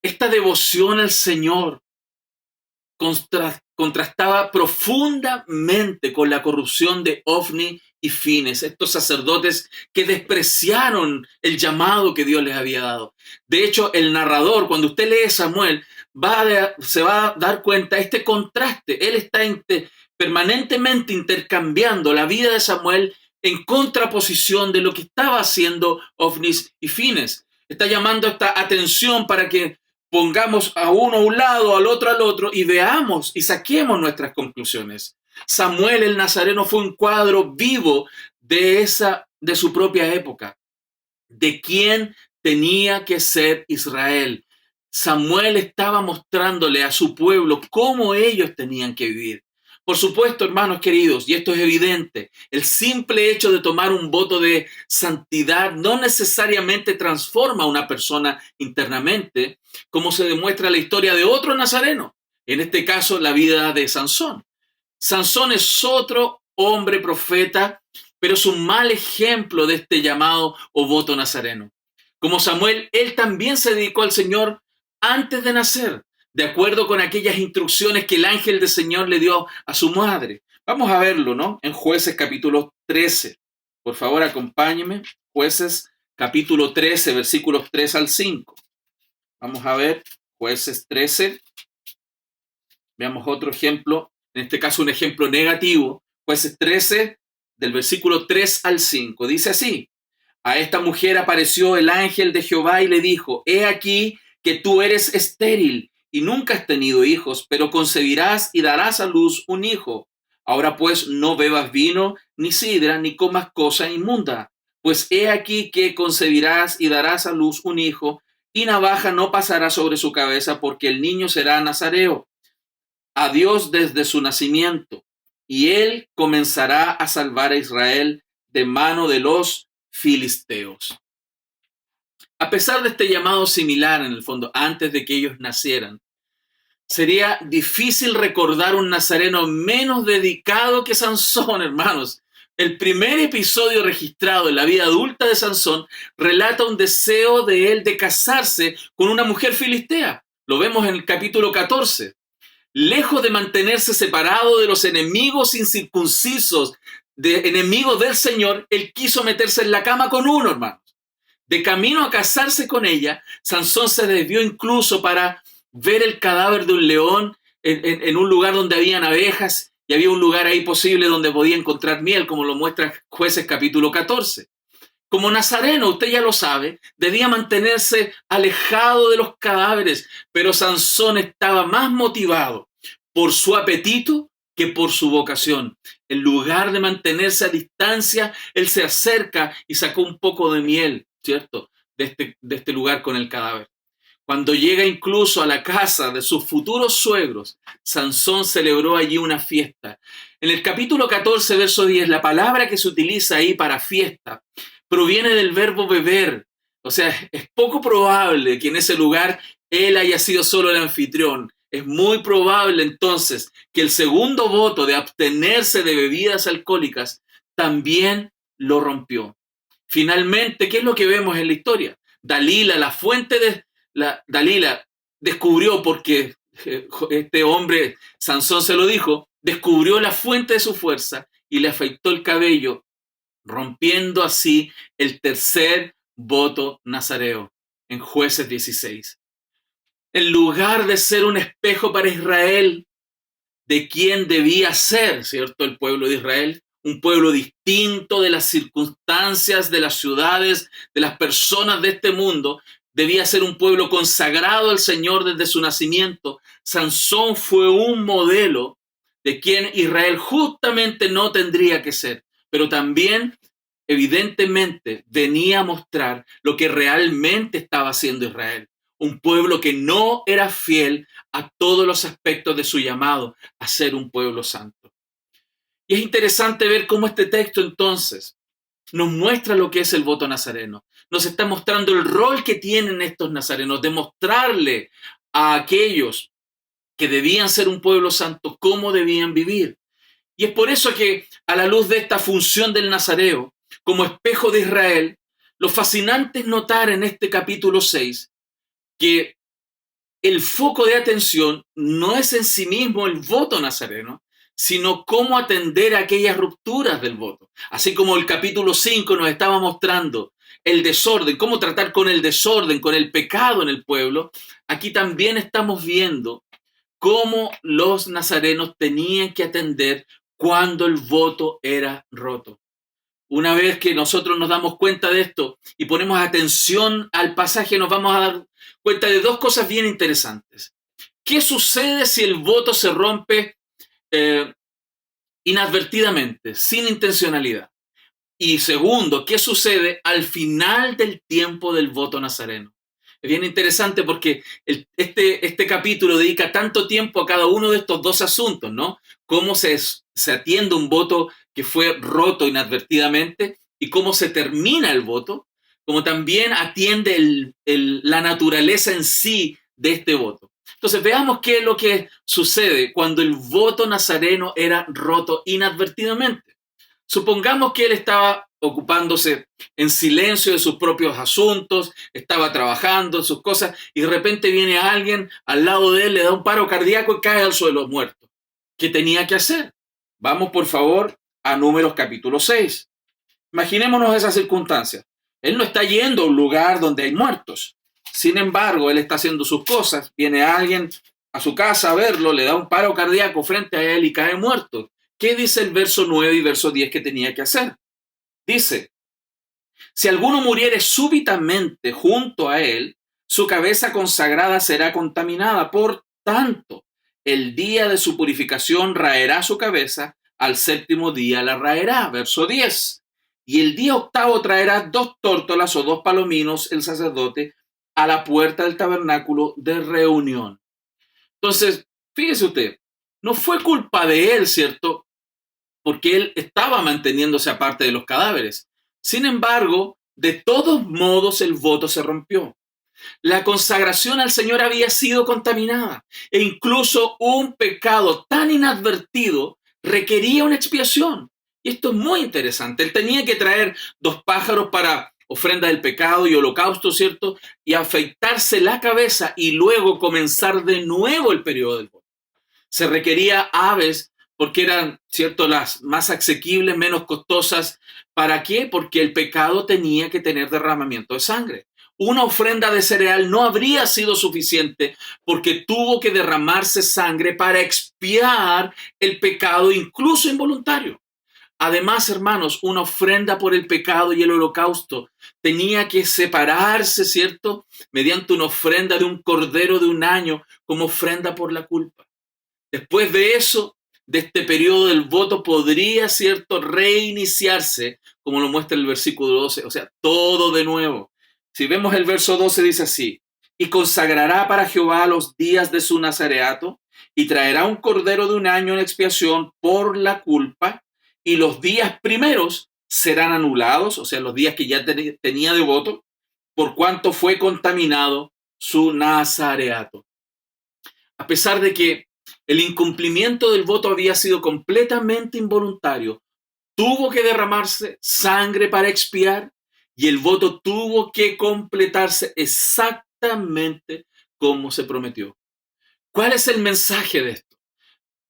Esta devoción al Señor contrastaba profundamente con la corrupción de Ofni y Fines, estos sacerdotes que despreciaron el llamado que Dios les había dado. De hecho, el narrador, cuando usted lee Samuel, se va a dar cuenta de este contraste. Él está permanentemente intercambiando la vida de Samuel en contraposición de lo que estaba haciendo Ofni y Fines. Está llamando esta atención para que pongamos a uno a un lado, al otro, y veamos y saquemos nuestras conclusiones. Samuel el Nazareno fue un cuadro vivo de su propia época, de quién tenía que ser Israel. Samuel estaba mostrándole a su pueblo cómo ellos tenían que vivir. Por supuesto, hermanos queridos, y esto es evidente, el simple hecho de tomar un voto de santidad no necesariamente transforma a una persona internamente, como se demuestra en la historia de otro nazareno, en este caso la vida de Sansón. Sansón es otro hombre profeta, pero es un mal ejemplo de este llamado o voto nazareno. Como Samuel, él también se dedicó al Señor antes de nacer, de acuerdo con aquellas instrucciones que el ángel del Señor le dio a su madre. Vamos a verlo, ¿no? En Jueces capítulo 13. Por favor, acompáñeme. Jueces capítulo 13, versículos 3 al 5. Vamos a ver, Jueces 13. Veamos otro ejemplo, en este caso un ejemplo negativo. Jueces 13, del versículo 3 al 5. Dice así: a esta mujer apareció el ángel de Jehová y le dijo: he aquí que tú eres estéril y nunca has tenido hijos, pero concebirás y darás a luz un hijo. Ahora pues no bebas vino, ni sidra, ni comas cosa inmunda, pues he aquí que concebirás y darás a luz un hijo, y navaja no pasará sobre su cabeza, porque el niño será nazareo a Dios desde su nacimiento, y él comenzará a salvar a Israel de mano de los filisteos. A pesar de este llamado similar, en el fondo, antes de que ellos nacieran, sería difícil recordar un nazareno menos dedicado que Sansón, hermanos. El primer episodio registrado en la vida adulta de Sansón relata un deseo de él de casarse con una mujer filistea. Lo vemos en el capítulo 14. Lejos de mantenerse separado de los enemigos incircuncisos, de enemigos del Señor, él quiso meterse en la cama con uno, hermanos. De camino a casarse con ella, Sansón se desvió incluso para ver el cadáver de un león en un lugar donde habían abejas, y había un lugar ahí posible donde podía encontrar miel, como lo muestra Jueces capítulo 14. Como nazareno, usted ya lo sabe, debía mantenerse alejado de los cadáveres, pero Sansón estaba más motivado por su apetito que por su vocación. En lugar de mantenerse a distancia, él se acerca y sacó un poco de miel, ¿cierto?, de este lugar con el cadáver. Cuando llega incluso a la casa de sus futuros suegros, Sansón celebró allí una fiesta. En el capítulo 14, verso 10, la palabra que se utiliza ahí para fiesta proviene del verbo beber. O sea, es poco probable que en ese lugar él haya sido solo el anfitrión. Es muy probable entonces que el segundo voto de abstenerse de bebidas alcohólicas también lo rompió. Finalmente, ¿qué es lo que vemos en la historia? Dalila, Dalila descubrió, porque este hombre, Sansón se lo dijo, descubrió la fuente de su fuerza y le afeitó el cabello, rompiendo así el tercer voto nazareo en Jueces 16. En lugar de ser un espejo para Israel, de quién debía ser, ¿cierto?, el pueblo de Israel, un pueblo distinto de las circunstancias, de las ciudades, de las personas de este mundo, debía ser un pueblo consagrado al Señor desde su nacimiento. Sansón fue un modelo de quien Israel justamente no tendría que ser, pero también, evidentemente, venía a mostrar lo que realmente estaba haciendo Israel. Un pueblo que no era fiel a todos los aspectos de su llamado a ser un pueblo santo. Y es interesante ver cómo este texto entonces nos muestra lo que es el voto nazareno. Nos está mostrando el rol que tienen estos nazarenos, de mostrarle a aquellos que debían ser un pueblo santo cómo debían vivir. Y es por eso que, a la luz de esta función del nazareo, como espejo de Israel, lo fascinante es notar en este capítulo 6 que el foco de atención no es en sí mismo el voto nazareno, sino cómo atender a aquellas rupturas del voto. Así como el capítulo 5 nos estaba mostrando el desorden, cómo tratar con el desorden, con el pecado en el pueblo, aquí también estamos viendo cómo los nazarenos tenían que atender cuando el voto era roto. Una vez que nosotros nos damos cuenta de esto y ponemos atención al pasaje, nos vamos a dar cuenta de dos cosas bien interesantes. ¿Qué sucede si el voto se rompe inadvertidamente, sin intencionalidad? Y segundo, ¿qué sucede al final del tiempo del voto nazareno? Es bien interesante porque este capítulo dedica tanto tiempo a cada uno de estos dos asuntos, ¿no? Cómo se atiende un voto que fue roto inadvertidamente y cómo se termina el voto, como también atiende la naturaleza en sí de este voto. Entonces veamos qué es lo que sucede cuando el voto nazareno era roto inadvertidamente. Supongamos que él estaba ocupándose en silencio de sus propios asuntos, estaba trabajando en sus cosas y de repente viene alguien al lado de él, le da un paro cardíaco y cae al suelo muerto. ¿Qué tenía que hacer? Vamos por favor a Números capítulo 6. Imaginémonos esa circunstancia. Él no está yendo a un lugar donde hay muertos. Sin embargo, él está haciendo sus cosas. Viene alguien a su casa a verlo, le da un paro cardíaco frente a él y cae muerto. ¿Qué dice el verso 9 y verso 10 que tenía que hacer? Dice, si alguno muriere súbitamente junto a él, su cabeza consagrada será contaminada. Por tanto, el día de su purificación raerá su cabeza, al séptimo día la raerá. Verso 10. Y el día octavo traerá 2 tórtolas o 2 palominos el sacerdote a la puerta del tabernáculo de reunión. Entonces, fíjese usted, no fue culpa de él, ¿cierto? Porque él estaba manteniéndose aparte de los cadáveres. Sin embargo, de todos modos el voto se rompió. La consagración al Señor había sido contaminada e incluso un pecado tan inadvertido requería una expiación. Y esto es muy interesante. Él tenía que traer 2 pájaros para ofrenda del pecado y holocausto, ¿cierto? Y afeitarse la cabeza y luego comenzar de nuevo el periodo del voto. Se requería aves porque eran, ¿cierto?, las más asequibles, menos costosas. ¿Para qué? Porque el pecado tenía que tener derramamiento de sangre. Una ofrenda de cereal no habría sido suficiente porque tuvo que derramarse sangre para expiar el pecado, incluso involuntario. Además, hermanos, una ofrenda por el pecado y el holocausto tenía que separarse, ¿cierto?, mediante una ofrenda de un cordero de 1 año como ofrenda por la culpa. Después de eso, de este periodo del voto podría, ¿cierto?, reiniciarse, como lo muestra el versículo 12, o sea, todo de nuevo. Si vemos el verso 12, dice así, y consagrará para Jehová los días de su nazareato, y traerá un cordero de 1 año en expiación por la culpa, y los días primeros serán anulados, o sea, los días que ya tenía de voto, por cuanto fue contaminado su nazareato. A pesar de que el incumplimiento del voto había sido completamente involuntario, tuvo que derramarse sangre para expiar y el voto tuvo que completarse exactamente como se prometió. ¿Cuál es el mensaje de esto?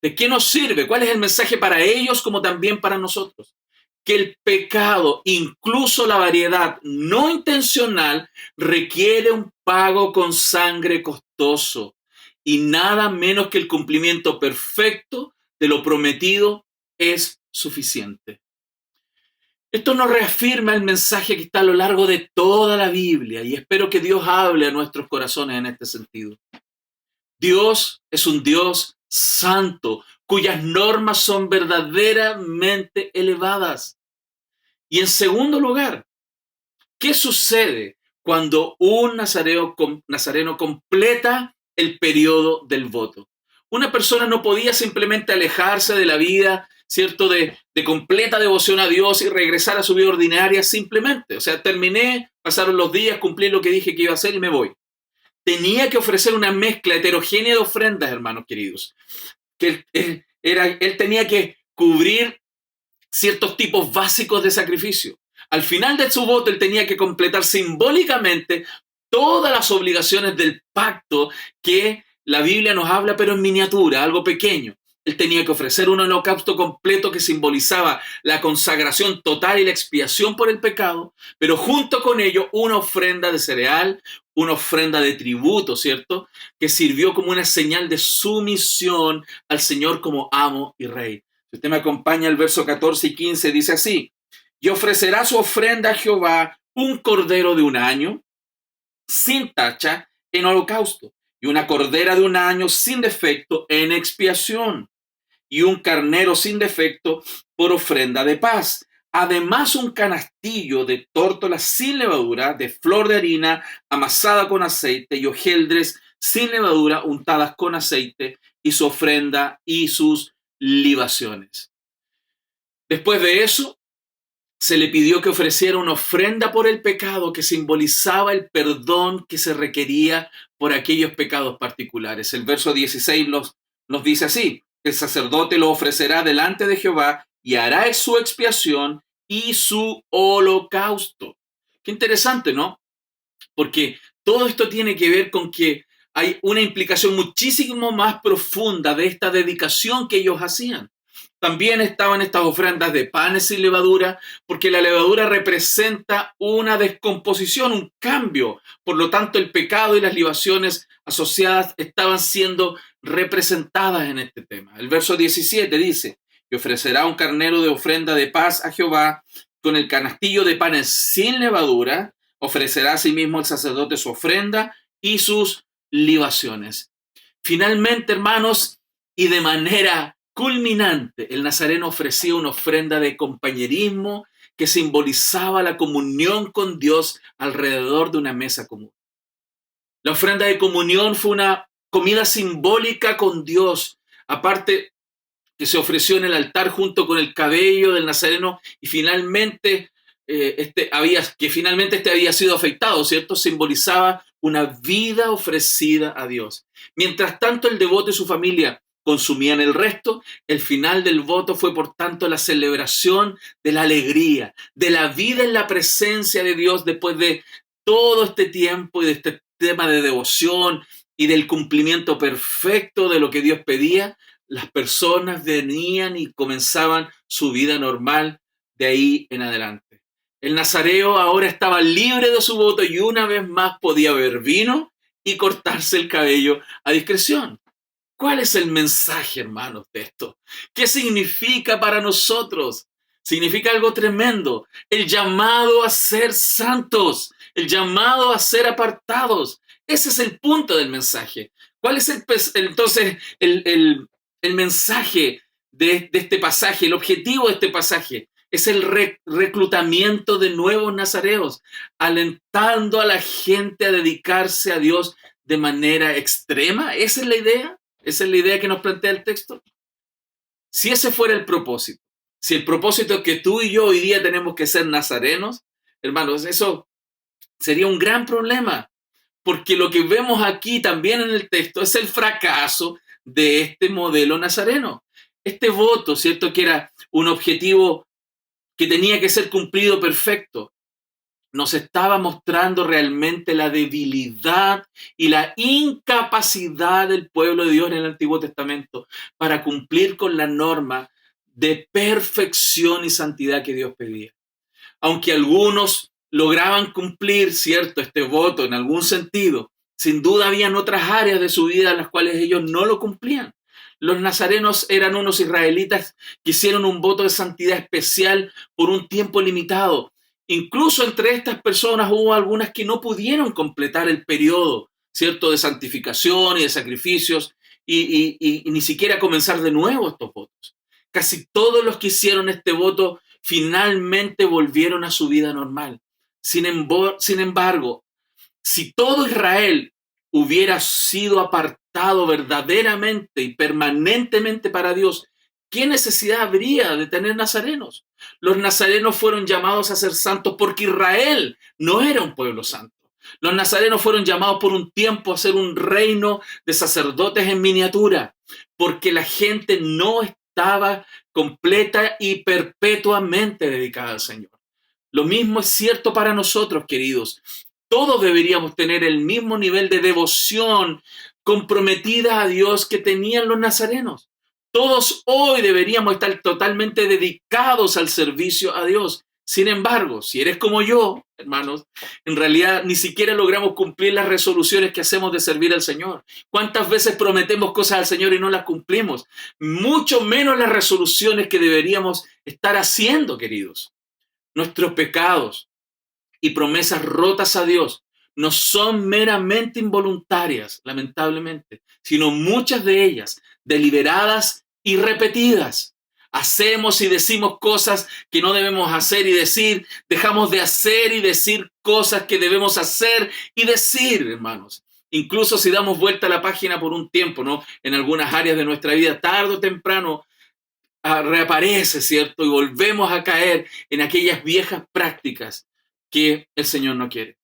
¿De qué nos sirve? ¿Cuál es el mensaje para ellos como también para nosotros? Que el pecado, incluso la variedad no intencional, requiere un pago con sangre costoso y nada menos que el cumplimiento perfecto de lo prometido es suficiente. Esto nos reafirma el mensaje que está a lo largo de toda la Biblia y espero que Dios hable a nuestros corazones en este sentido. Dios es un Dios santo, cuyas normas son verdaderamente elevadas. Y en segundo lugar, ¿qué sucede cuando un nazareno completa el periodo del voto? Una persona no podía simplemente alejarse de la vida, ¿cierto?, de completa devoción a Dios y regresar a su vida ordinaria simplemente. O sea, terminé, pasaron los días, cumplí lo que dije que iba a hacer y me voy. Tenía que ofrecer una mezcla heterogénea de ofrendas, hermanos queridos. Él tenía que cubrir ciertos tipos básicos de sacrificio. Al final de su voto, él tenía que completar simbólicamente todas las obligaciones del pacto que la Biblia nos habla, pero en miniatura, algo pequeño. Él tenía que ofrecer un holocausto completo que simbolizaba la consagración total y la expiación por el pecado, pero junto con ello una ofrenda de cereal, una ofrenda de tributo, ¿cierto?, que sirvió como una señal de sumisión al Señor como amo y rey. Si usted me acompaña, el verso 14 y 15 dice así, y ofrecerá su ofrenda a Jehová un cordero de 1 año, sin tacha, en holocausto, y una cordera de 1 año sin defecto en expiación, y un carnero sin defecto por ofrenda de paz. Además, un canastillo de tórtolas sin levadura, de flor de harina amasada con aceite, y hojeldres sin levadura untadas con aceite, y su ofrenda y sus libaciones. Después de eso, se le pidió que ofreciera una ofrenda por el pecado que simbolizaba el perdón que se requería por aquellos pecados particulares. El verso 16 nos dice así, el sacerdote lo ofrecerá delante de Jehová y hará su expiación y su holocausto. Qué interesante, ¿no? Porque todo esto tiene que ver con que hay una implicación muchísimo más profunda de esta dedicación que ellos hacían. También estaban estas ofrendas de panes sin levadura, porque la levadura representa una descomposición, un cambio. Por lo tanto, el pecado y las libaciones asociadas estaban siendo representadas en este tema. El verso 17 dice, y ofrecerá un carnero de ofrenda de paz a Jehová con el canastillo de panes sin levadura, ofrecerá asimismo el sacerdote su ofrenda y sus libaciones. Finalmente, hermanos, y de manera culminante, el nazareno ofrecía una ofrenda de compañerismo que simbolizaba la comunión con Dios alrededor de una mesa común. La ofrenda de comunión fue una comida simbólica con Dios, aparte que se ofreció en el altar junto con el cabello del nazareno y finalmente este había sido afeitado, ¿cierto? Simbolizaba una vida ofrecida a Dios. Mientras tanto, el devoto y su familia consumían el resto, el final del voto fue, por tanto, la celebración de la alegría, de la vida en la presencia de Dios después de todo este tiempo y de este tema de devoción y del cumplimiento perfecto de lo que Dios pedía. Las personas venían y comenzaban su vida normal de ahí en adelante. El nazareo ahora estaba libre de su voto y una vez más podía beber vino y cortarse el cabello a discreción. ¿Cuál es el mensaje, hermanos, de esto? ¿Qué significa para nosotros? Significa algo tremendo. El llamado a ser santos, el llamado a ser apartados. Ese es el punto del mensaje. ¿Cuál es entonces el mensaje de este pasaje? El objetivo de este pasaje es el reclutamiento de nuevos nazareos, alentando a la gente a dedicarse a Dios de manera extrema. ¿Esa es la idea? ¿Esa es la idea que nos plantea el texto? Si ese fuera el propósito, si el propósito es que tú y yo hoy día tenemos que ser nazarenos, hermanos, eso sería un gran problema, porque lo que vemos aquí también en el texto es el fracaso de este modelo nazareno. Este voto, ¿cierto? Que era un objetivo que tenía que ser cumplido perfecto, nos estaba mostrando realmente la debilidad y la incapacidad del pueblo de Dios en el Antiguo Testamento para cumplir con la norma de perfección y santidad que Dios pedía. Aunque algunos lograban cumplir, cierto, este voto en algún sentido, sin duda habían otras áreas de su vida en las cuales ellos no lo cumplían. Los nazarenos eran unos israelitas que hicieron un voto de santidad especial por un tiempo limitado. Incluso entre estas personas hubo algunas que no pudieron completar el periodo, ¿cierto?, de santificación y de sacrificios y ni siquiera comenzar de nuevo estos votos. Casi todos los que hicieron este voto finalmente volvieron a su vida normal. Sin embargo, si todo Israel hubiera sido apartado verdaderamente y permanentemente para Dios, ¿qué necesidad habría de tener nazarenos? Los nazarenos fueron llamados a ser santos porque Israel no era un pueblo santo. Los nazarenos fueron llamados por un tiempo a ser un reino de sacerdotes en miniatura, porque la gente no estaba completa y perpetuamente dedicada al Señor. Lo mismo es cierto para nosotros, queridos. Todos deberíamos tener el mismo nivel de devoción comprometida a Dios que tenían los nazarenos. Todos hoy deberíamos estar totalmente dedicados al servicio a Dios. Sin embargo, si eres como yo, hermanos, en realidad ni siquiera logramos cumplir las resoluciones que hacemos de servir al Señor. ¿Cuántas veces prometemos cosas al Señor y no las cumplimos? Mucho menos las resoluciones que deberíamos estar haciendo, queridos. Nuestros pecados y promesas rotas a Dios no son meramente involuntarias, lamentablemente, sino muchas de ellas deliberadas y repetidas. Hacemos y decimos cosas que no debemos hacer y decir, dejamos de hacer y decir cosas que debemos hacer y decir, hermanos. Incluso si damos vuelta a la página por un tiempo, ¿no? En algunas áreas de nuestra vida, tarde o temprano, reaparece, ¿cierto? Y volvemos a caer en aquellas viejas prácticas que el Señor no quiere.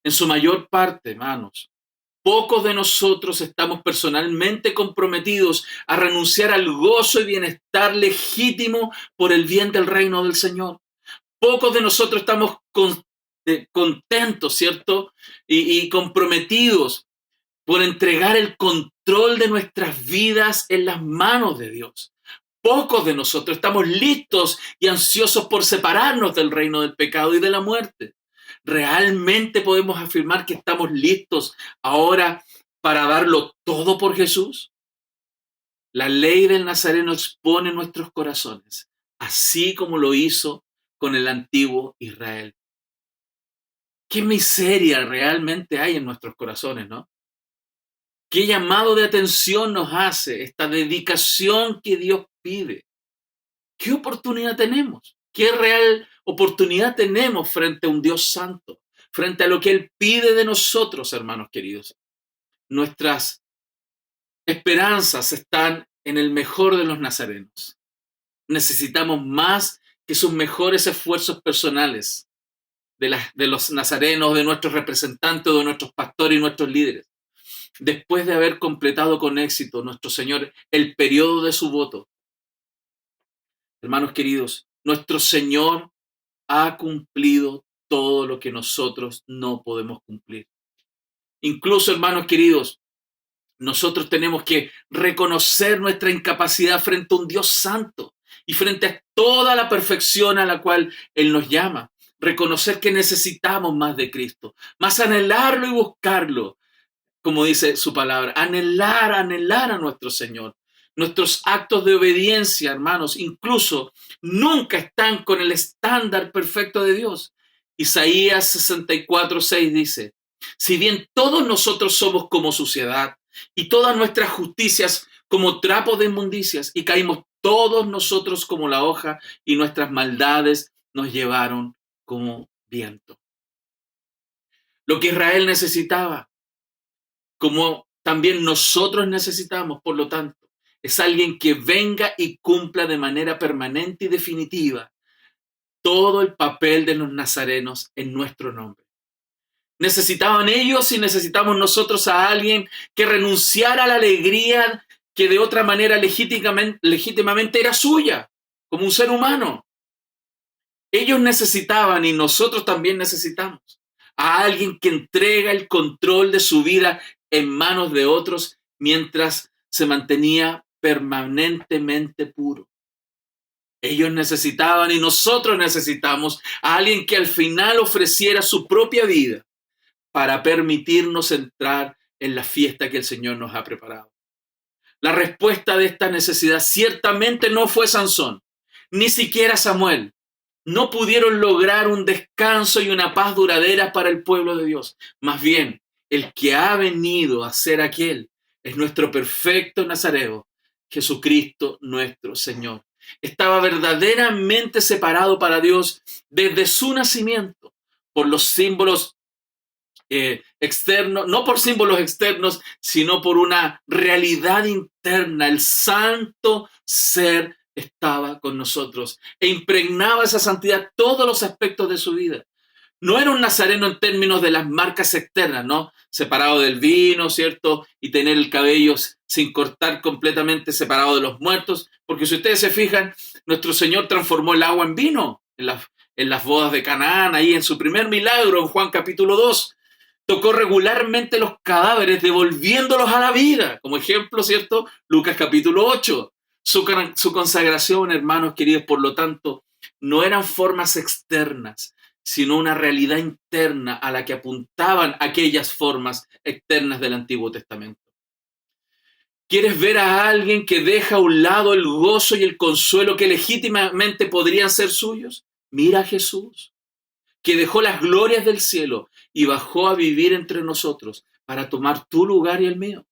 En su mayor parte, hermanos, pocos de nosotros estamos personalmente comprometidos a renunciar al gozo y bienestar legítimo por el bien del reino del Señor. Pocos de nosotros estamos contentos, ¿cierto? Y comprometidos por entregar el control de nuestras vidas en las manos de Dios. pocos de nosotros estamos listos y ansiosos por separarnos del reino del pecado y de la muerte. ¿Realmente podemos afirmar que estamos listos ahora para darlo todo por Jesús? La ley del Nazareno expone nuestros corazones, así como lo hizo con el antiguo Israel. Qué miseria realmente hay en nuestros corazones, ¿no? Qué llamado de atención nos hace esta dedicación que Dios pide. ¿Qué oportunidad tenemos? ¿Qué real oportunidad tenemos frente a un Dios santo? Frente a lo que Él pide de nosotros, hermanos queridos. Nuestras esperanzas están en el mejor de los nazarenos. Necesitamos más que sus mejores esfuerzos personales de los nazarenos, de nuestros representantes, de nuestros pastores y nuestros líderes. Después de haber completado con éxito nuestro Señor el periodo de su voto, hermanos queridos, nuestro Señor ha cumplido todo lo que nosotros no podemos cumplir. Incluso, hermanos queridos, nosotros tenemos que reconocer nuestra incapacidad frente a un Dios santo y frente a toda la perfección a la cual Él nos llama. Reconocer que necesitamos más de Cristo, más anhelarlo y buscarlo, como dice su palabra, anhelar a nuestro Señor. Nuestros actos de obediencia, hermanos, incluso nunca están con el estándar perfecto de Dios. Isaías 64:6 dice, si bien todos nosotros somos como suciedad y todas nuestras justicias como trapos de inmundicias y caímos todos nosotros como la hoja y nuestras maldades nos llevaron como viento. Lo que Israel necesitaba, como también nosotros necesitamos, por lo tanto, es alguien que venga y cumpla de manera permanente y definitiva todo el papel de los nazarenos en nuestro nombre. Necesitaban ellos y necesitamos nosotros a alguien que renunciara a la alegría que de otra manera legítimamente era suya, como un ser humano. Ellos necesitaban y nosotros también necesitamos a alguien que entrega el control de su vida en manos de otros mientras se mantenía permanentemente puro. Ellos necesitaban y nosotros necesitamos a alguien que al final ofreciera su propia vida para permitirnos entrar en la fiesta que el Señor nos ha preparado. La respuesta de esta necesidad ciertamente no fue Sansón, ni siquiera Samuel. No pudieron lograr un descanso y una paz duradera para el pueblo de Dios. Más bien, el que ha venido a ser aquel es nuestro perfecto Nazareo, Jesucristo nuestro Señor. Estaba verdaderamente separado para Dios desde su nacimiento por los símbolos externos, no por símbolos externos, sino por una realidad interna. El santo ser estaba con nosotros e impregnaba esa santidad todos los aspectos de su vida. No era un nazareno en términos de las marcas externas, ¿no? Separado del vino, ¿cierto? Y tener el cabello sin cortar, completamente separado de los muertos. Porque si ustedes se fijan, nuestro Señor transformó el agua en vino en las bodas de Canaán, ahí en su primer milagro, en Juan capítulo 2. Tocó regularmente los cadáveres, devolviéndolos a la vida. Como ejemplo, ¿cierto? Lucas capítulo 8. Su consagración, hermanos queridos, por lo tanto, no eran formas externas, sino una realidad interna a la que apuntaban aquellas formas externas del Antiguo Testamento. ¿Quieres ver a alguien que deja a un lado el gozo y el consuelo que legítimamente podrían ser suyos? Mira a Jesús, que dejó las glorias del cielo y bajó a vivir entre nosotros para tomar tu lugar y el mío.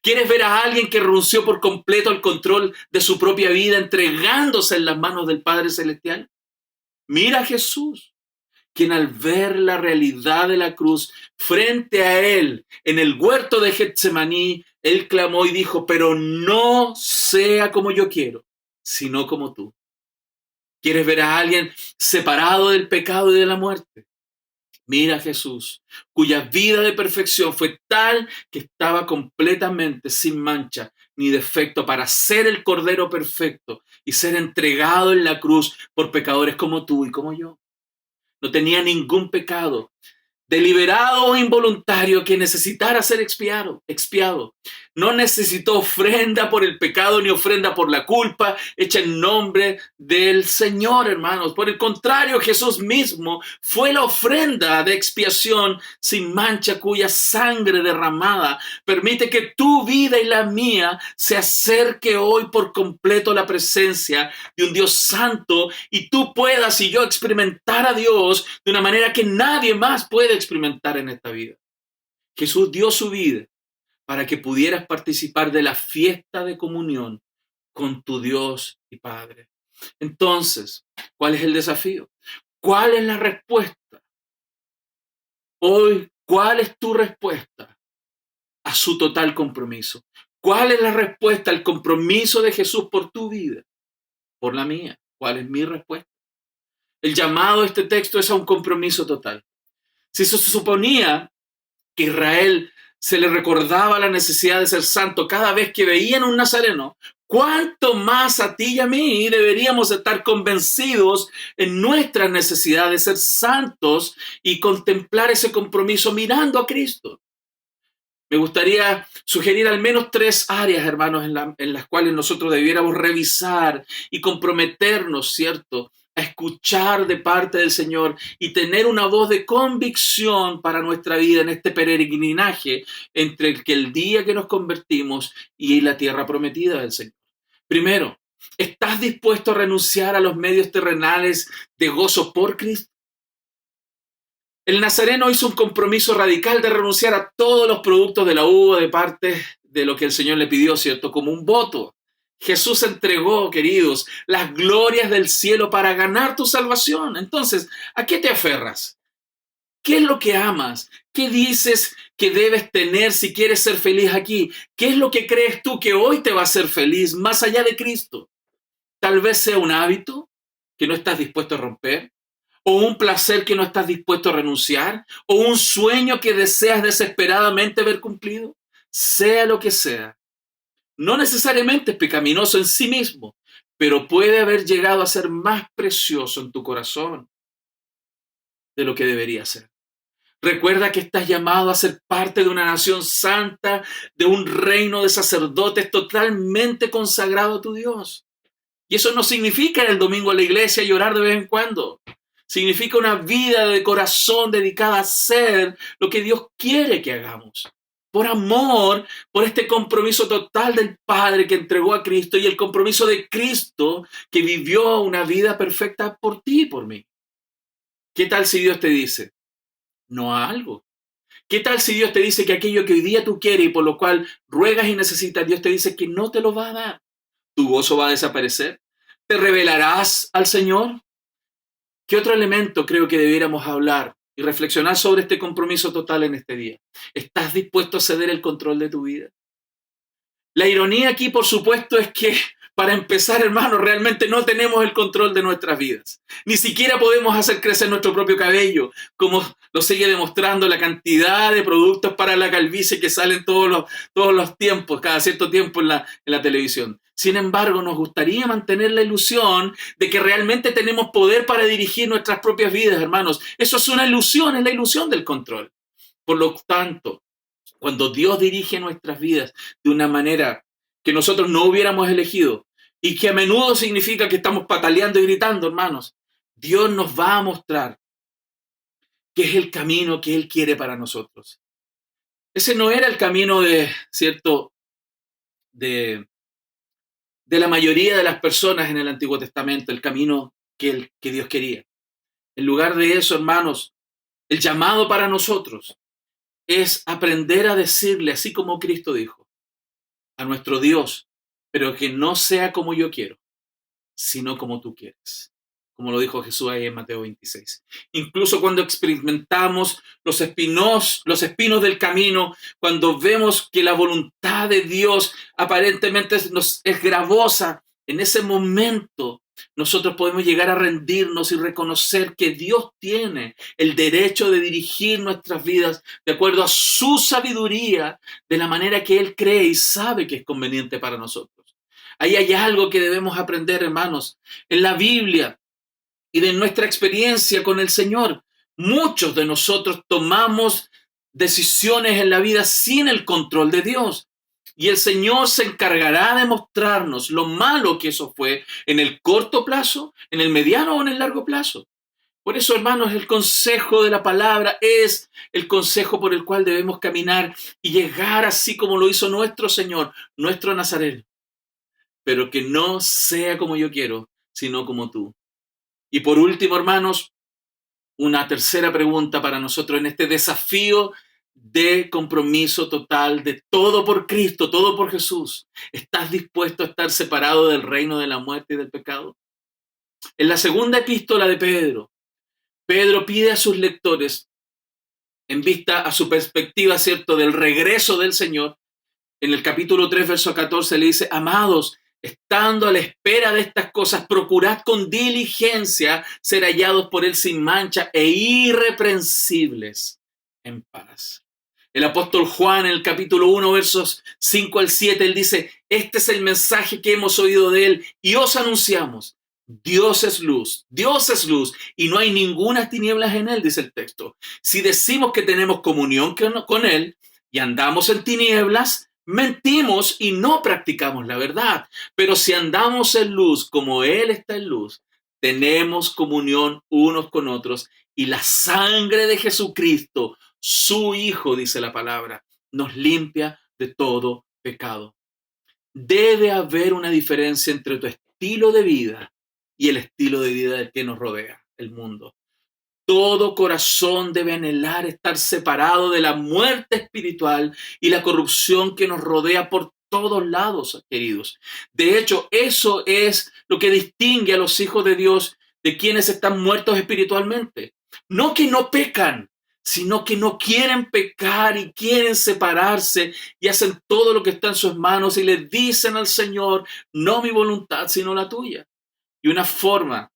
¿Quieres ver a alguien que renunció por completo al control de su propia vida, entregándose en las manos del Padre Celestial? Mira a Jesús, quien al ver la realidad de la cruz frente a él en el huerto de Getsemaní, él clamó y dijo, pero no sea como yo quiero, sino como tú. ¿Quieres ver a alguien separado del pecado y de la muerte? Mira a Jesús, cuya vida de perfección fue tal que estaba completamente sin mancha ni defecto para ser el Cordero perfecto y ser entregado en la cruz por pecadores como tú y como yo. No tenía ningún pecado. deliberado o involuntario, que necesitara ser expiado. No necesitó ofrenda por el pecado ni ofrenda por la culpa hecha en nombre del Señor, hermanos. Por el contrario, Jesús mismo fue la ofrenda de expiación sin mancha, cuya sangre derramada permite que tu vida y la mía se acerque hoy por completo a la presencia de un Dios santo, y tú puedas y yo experimentar a Dios de una manera que nadie más puede experimentar en esta vida. Jesús dio su vida para que pudieras participar de la fiesta de comunión con tu Dios y Padre. Entonces, ¿cuál es el desafío? ¿Cuál es la respuesta? Hoy, ¿cuál es tu respuesta a su total compromiso? ¿Cuál es la respuesta al compromiso de Jesús por tu vida? Por la mía. ¿Cuál es mi respuesta? El llamado de este texto es a un compromiso total. Si se suponía que Israel se le recordaba la necesidad de ser santo cada vez que veían un nazareno, ¿cuánto más a ti y a mí deberíamos estar convencidos en nuestra necesidad de ser santos y contemplar ese compromiso mirando a Cristo? Me gustaría sugerir al menos 3 áreas, hermanos, en las cuales nosotros debiéramos revisar y comprometernos, ¿cierto?, a escuchar de parte del Señor y tener una voz de convicción para nuestra vida en este peregrinaje entre el día que nos convertimos y la tierra prometida del Señor. Primero, ¿estás dispuesto a renunciar a los medios terrenales de gozo por Cristo? El nazareno hizo un compromiso radical de renunciar a todos los productos de la uva de parte de lo que el Señor le pidió, ¿cierto?, como un voto. Jesús entregó, queridos, las glorias del cielo para ganar tu salvación. Entonces, ¿a qué te aferras? ¿Qué es lo que amas? ¿Qué dices que debes tener si quieres ser feliz aquí? ¿Qué es lo que crees tú que hoy te va a hacer feliz más allá de Cristo? Tal vez sea un hábito que no estás dispuesto a romper, o un placer que no estás dispuesto a renunciar, o un sueño que deseas desesperadamente ver cumplido. Sea lo que sea, no necesariamente es pecaminoso en sí mismo, pero puede haber llegado a ser más precioso en tu corazón de lo que debería ser. Recuerda que estás llamado a ser parte de una nación santa, de un reino de sacerdotes totalmente consagrado a tu Dios. Y eso no significa ir el domingo a la iglesia y orar de vez en cuando. Significa una vida de corazón dedicada a hacer lo que Dios quiere que hagamos. Por amor, por este compromiso total del Padre que entregó a Cristo y el compromiso de Cristo que vivió una vida perfecta por ti y por mí. ¿Qué tal si Dios te dice no a algo? ¿Qué tal si Dios te dice que aquello que hoy día tú quieres y por lo cual ruegas y necesitas, Dios te dice que no te lo va a dar? ¿Tu gozo va a desaparecer? ¿Te revelarás al Señor? ¿Qué otro elemento creo que debiéramos hablar y reflexionar sobre este compromiso total en este día? ¿Estás dispuesto a ceder el control de tu vida? La ironía aquí, por supuesto, es que para empezar, hermanos, realmente no tenemos el control de nuestras vidas. Ni siquiera podemos hacer crecer nuestro propio cabello, como lo sigue demostrando la cantidad de productos para la calvicie que salen todos los tiempos, cada cierto tiempo en la televisión. Sin embargo, nos gustaría mantener la ilusión de que realmente tenemos poder para dirigir nuestras propias vidas, hermanos. Eso es una ilusión, es la ilusión del control. Por lo tanto, cuando Dios dirige nuestras vidas de una manera que nosotros no hubiéramos elegido y que a menudo significa que estamos pataleando y gritando, hermanos, Dios nos va a mostrar qué es el camino que Él quiere para nosotros. Ese no era el camino ¿cierto?, de la mayoría de las personas en el Antiguo Testamento, el camino que Dios quería. En lugar de eso, hermanos, el llamado para nosotros es aprender a decirle, así como Cristo dijo, a nuestro Dios, pero que no sea como yo quiero, sino como tú quieres. Como lo dijo Jesús ahí en Mateo 26. Incluso cuando experimentamos los espinos del camino, cuando vemos que la voluntad de Dios aparentemente es gravosa, en ese momento nosotros podemos llegar a rendirnos y reconocer que Dios tiene el derecho de dirigir nuestras vidas de acuerdo a su sabiduría, de la manera que Él cree y sabe que es conveniente para nosotros. Ahí hay algo que debemos aprender, hermanos. En la Biblia y de nuestra experiencia con el Señor, Muchos de nosotros tomamos decisiones en la vida sin el control de Dios. Y el Señor se encargará de mostrarnos lo malo que eso fue en el corto plazo, en el mediano o en el largo plazo. Por eso, hermanos, el consejo de la palabra es el consejo por el cual debemos caminar y llegar así como lo hizo nuestro Señor, nuestro Nazareno. Pero que no sea como yo quiero, sino como tú. Y por último, hermanos, una tercera pregunta para nosotros en este desafío de compromiso total, de todo por Cristo, todo por Jesús. ¿Estás dispuesto a estar separado del reino de la muerte y del pecado? En la segunda epístola de Pedro, Pedro pide a sus lectores, en vista a su perspectiva, ¿cierto?, del regreso del Señor, en el capítulo 3, verso 14, le dice: amados, estando a la espera de estas cosas, procurad con diligencia ser hallados por Él sin mancha e irreprensibles en paz. El apóstol Juan, en el capítulo 1, versos 5 al 7, él dice: este es el mensaje que hemos oído de Él y os anunciamos. Dios es luz, y no hay ninguna tinieblas en Él, dice el texto. Si decimos que tenemos comunión con Él y andamos en tinieblas, mentimos y no practicamos la verdad. Pero si andamos en luz como Él está en luz, tenemos comunión unos con otros y la sangre de Jesucristo, su Hijo, dice la palabra, nos limpia de todo pecado. Debe haber una diferencia entre tu estilo de vida y el estilo de vida del que nos rodea, el mundo. Todo corazón debe anhelar estar separado de la muerte espiritual y la corrupción que nos rodea por todos lados, queridos. De hecho, eso es lo que distingue a los hijos de Dios de quienes están muertos espiritualmente. No que no pecan, sino que no quieren pecar y quieren separarse y hacen todo lo que está en sus manos y le dicen al Señor: no mi voluntad, sino la tuya. Y una forma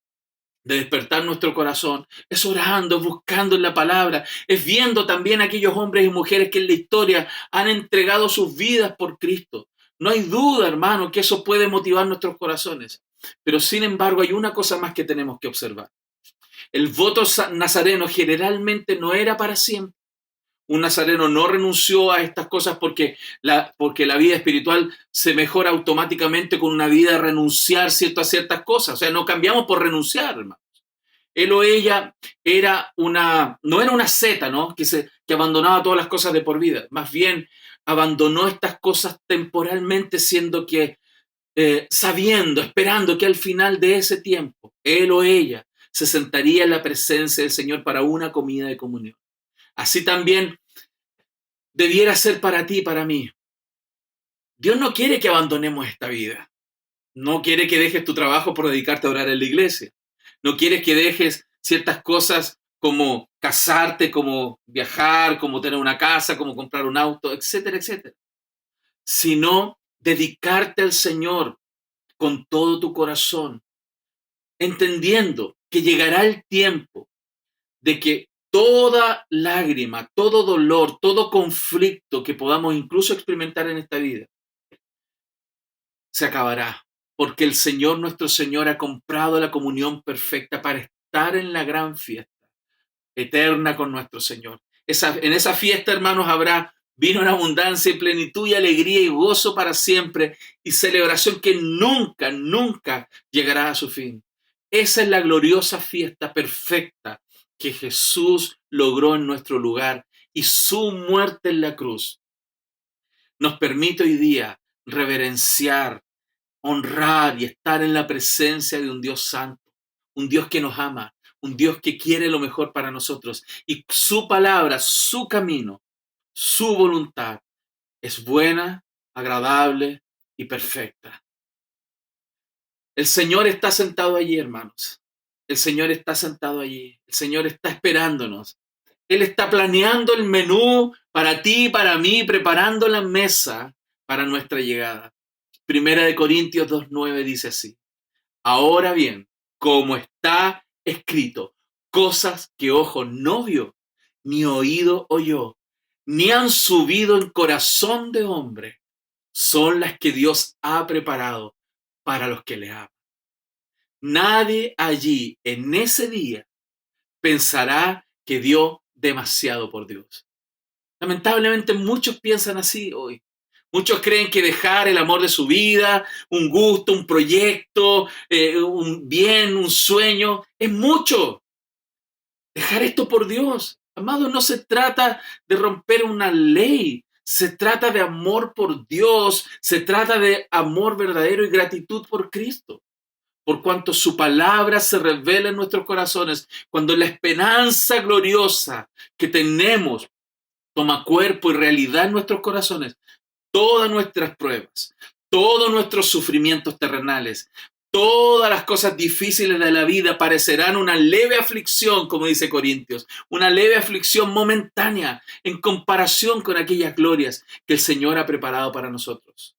de despertar nuestro corazón es orando, buscando en la palabra, es viendo también a aquellos hombres y mujeres que en la historia han entregado sus vidas por Cristo. No hay duda, hermano, que eso puede motivar nuestros corazones. Pero sin embargo, hay una cosa más que tenemos que observar. El voto nazareno generalmente no era para siempre. Un nazareno no renunció a estas cosas porque la vida espiritual se mejora automáticamente con una vida de renunciar a ciertas cosas. O sea, no cambiamos por renunciar, hermano. Él o ella no era una seta, ¿no?, que abandonaba todas las cosas de por vida. Más bien, abandonó estas cosas temporalmente, sabiendo, esperando que al final de ese tiempo, él o ella se sentaría en la presencia del Señor para una comida de comunión. Así también debiera ser para ti y para mí. Dios no quiere que abandonemos esta vida. No quiere que dejes tu trabajo por dedicarte a orar en la iglesia. No quieres que dejes ciertas cosas como casarte, como viajar, como tener una casa, como comprar un auto, etcétera, etcétera. Sino dedicarte al Señor con todo tu corazón, entendiendo que llegará el tiempo de que toda lágrima, todo dolor, todo conflicto que podamos incluso experimentar en esta vida, se acabará, porque el Señor, nuestro Señor, ha comprado la comunión perfecta para estar en la gran fiesta eterna con nuestro Señor. En esa fiesta, hermanos, habrá vino en abundancia y plenitud y alegría y gozo para siempre y celebración que nunca, nunca llegará a su fin. Esa es la gloriosa fiesta perfecta que Jesús logró en nuestro lugar, y su muerte en la cruz nos permite hoy día reverenciar, honrar y estar en la presencia de un Dios santo, un Dios que nos ama, un Dios que quiere lo mejor para nosotros. Y su palabra, su camino, su voluntad es buena, agradable y perfecta. El Señor está sentado allí, hermanos. El Señor está sentado allí. El Señor está esperándonos. Él está planeando el menú para ti y para mí, preparando la mesa para nuestra llegada. Primera de Corintios 2:9 dice así: ahora bien, como está escrito, cosas que ojo no vio, ni oído oyó, ni han subido en corazón de hombre, son las que Dios ha preparado para los que le aman. Nadie allí en ese día pensará que dio demasiado por Dios. Lamentablemente muchos piensan así hoy. Muchos creen que dejar el amor de su vida, un gusto, un proyecto, un bien, un sueño, es mucho. Dejar esto por Dios. Amado, no se trata de romper una ley. Se trata de amor por Dios. Se trata de amor verdadero y gratitud por Cristo. Por cuanto su palabra se revela en nuestros corazones, cuando la esperanza gloriosa que tenemos toma cuerpo y realidad en nuestros corazones, todas nuestras pruebas, todos nuestros sufrimientos terrenales, todas las cosas difíciles de la vida parecerán una leve aflicción, como dice Corintios, una leve aflicción momentánea en comparación con aquellas glorias que el Señor ha preparado para nosotros.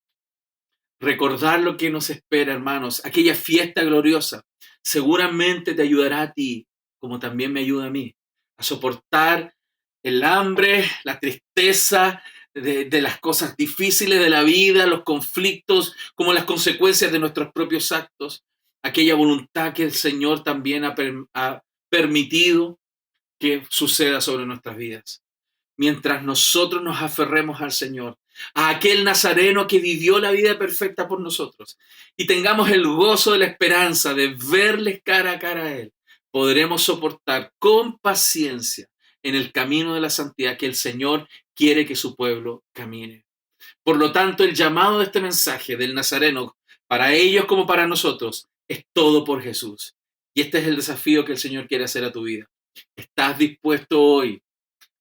Recordar lo que nos espera, hermanos, aquella fiesta gloriosa, seguramente te ayudará a ti, como también me ayuda a mí, a soportar el hambre, la tristeza de las cosas difíciles de la vida, los conflictos, como las consecuencias de nuestros propios actos, aquella voluntad que el Señor también ha permitido que suceda sobre nuestras vidas. Mientras nosotros nos aferremos al Señor, a aquel Nazareno que vivió la vida perfecta por nosotros, y tengamos el gozo de la esperanza de verles cara a cara a Él, podremos soportar con paciencia en el camino de la santidad que el Señor quiere que su pueblo camine. Por lo tanto, el llamado de este mensaje del Nazareno, para ellos como para nosotros, es todo por Jesús. Y este es el desafío que el Señor quiere hacer a tu vida. ¿Estás dispuesto hoy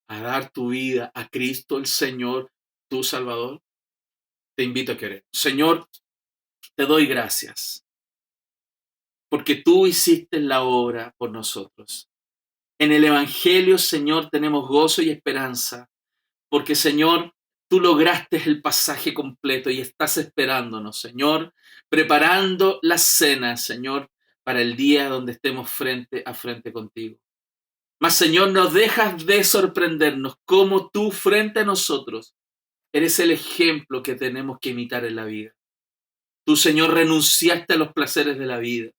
a dar tu vida a Cristo el Señor, tu Salvador? Te invito a querer. Señor, te doy gracias porque tú hiciste la obra por nosotros. En el Evangelio, Señor, tenemos gozo y esperanza porque, Señor, tú lograste el pasaje completo y estás esperándonos, Señor, preparando la cena, Señor, para el día donde estemos frente a frente contigo. Mas, Señor, no dejas de sorprendernos cómo tú frente a nosotros eres el ejemplo que tenemos que imitar en la vida. Tú, Señor, renunciaste a los placeres de la vida.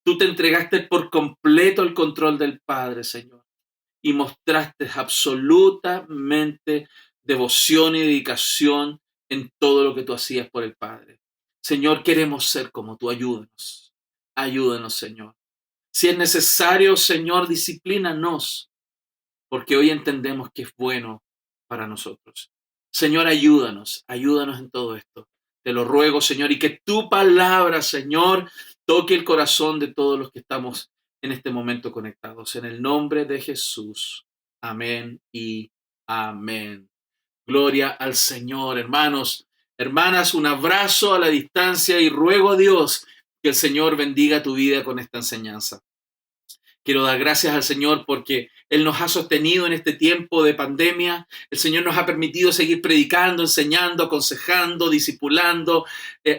Tú te entregaste por completo el control del Padre, Señor, y mostraste absolutamente devoción y dedicación en todo lo que tú hacías por el Padre. Señor, queremos ser como tú. Ayúdanos. Ayúdanos, Señor. Si es necesario, Señor, disciplínanos, porque hoy entendemos que es bueno para nosotros. Señor, ayúdanos en todo esto. Te lo ruego, Señor, y que tu palabra, Señor, toque el corazón de todos los que estamos en este momento conectados. En el nombre de Jesús. Amén y amén. Gloria al Señor, hermanos, hermanas, un abrazo a la distancia y ruego a Dios que el Señor bendiga tu vida con esta enseñanza. Quiero dar gracias al Señor porque Él nos ha sostenido en este tiempo de pandemia. El Señor nos ha permitido seguir predicando, enseñando, aconsejando, discipulando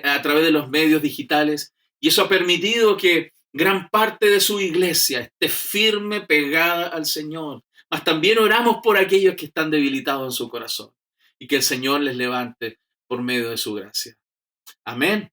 a través de los medios digitales. Y eso ha permitido que gran parte de su iglesia esté firme, pegada al Señor. Mas también oramos por aquellos que están debilitados en su corazón y que el Señor les levante por medio de su gracia. Amén.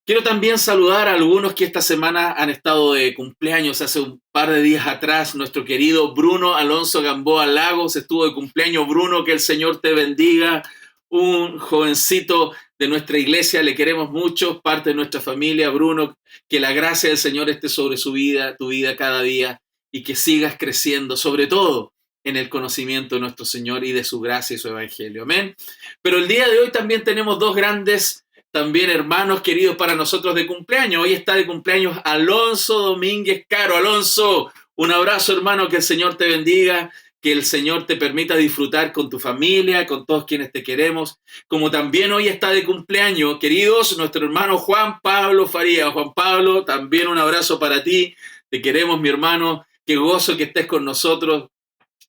Quiero también saludar a algunos que esta semana han estado de cumpleaños. Hace un par de días atrás, nuestro querido Bruno Alonso Gamboa Lagos estuvo de cumpleaños. Bruno, que el Señor te bendiga. Un jovencito de nuestra iglesia, le queremos mucho, parte de nuestra familia. Bruno, que la gracia del Señor esté sobre su vida, tu vida cada día, y que sigas creciendo, sobre todo en el conocimiento de nuestro Señor y de su gracia y su evangelio. Amén. Pero el día de hoy también tenemos dos grandes también hermanos queridos para nosotros de cumpleaños. Hoy está de cumpleaños Alonso Domínguez Caro. Alonso, un abrazo, hermano, que el Señor te bendiga, que el Señor te permita disfrutar con tu familia, con todos quienes te queremos. Como también hoy está de cumpleaños, queridos, nuestro hermano Juan Pablo Faría. Juan Pablo, también un abrazo para ti. Te queremos, mi hermano. Qué gozo que estés con nosotros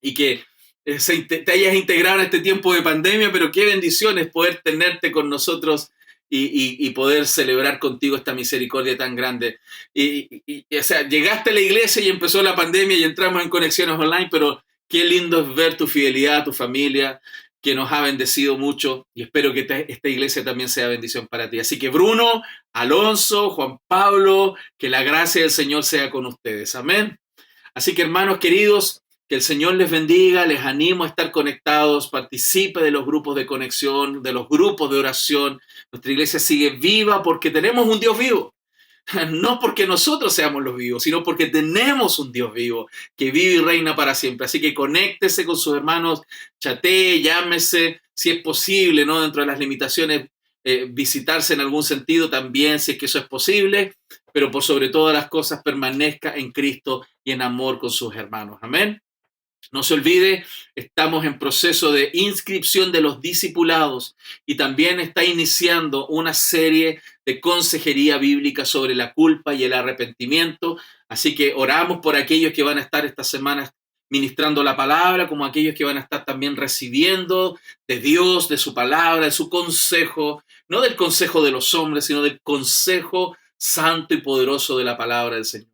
y que te hayas integrado en este tiempo de pandemia, pero qué bendición es poder tenerte con nosotros y poder celebrar contigo esta misericordia tan grande. O sea, llegaste a la iglesia y empezó la pandemia y entramos en conexiones online, pero qué lindo es ver tu fidelidad a tu familia, que nos ha bendecido mucho, y espero que esta iglesia también sea bendición para ti. Así que Bruno, Alonso, Juan Pablo, que la gracia del Señor sea con ustedes. Amén. Así que, hermanos queridos, Que el Señor les bendiga, les animo a estar conectados, participe de los grupos de conexión, de los grupos de oración. Nuestra iglesia sigue viva porque tenemos un Dios vivo. No porque nosotros seamos los vivos, sino porque tenemos un Dios vivo que vive y reina para siempre. Así que conéctese con sus hermanos, chatee, llámese, si es posible, ¿no? Dentro de las limitaciones, visitarse en algún sentido también, si es que eso es posible, pero por sobre todas las cosas permanezca en Cristo y en amor con sus hermanos. Amén. No se olvide, estamos en proceso de inscripción de los discipulados y también está iniciando una serie de consejería bíblica sobre la culpa y el arrepentimiento. Así que oramos por aquellos que van a estar estas semanas ministrando la palabra, como aquellos que van a estar también recibiendo de Dios, de su palabra, de su consejo, no del consejo de los hombres, sino del consejo santo y poderoso de la palabra del Señor.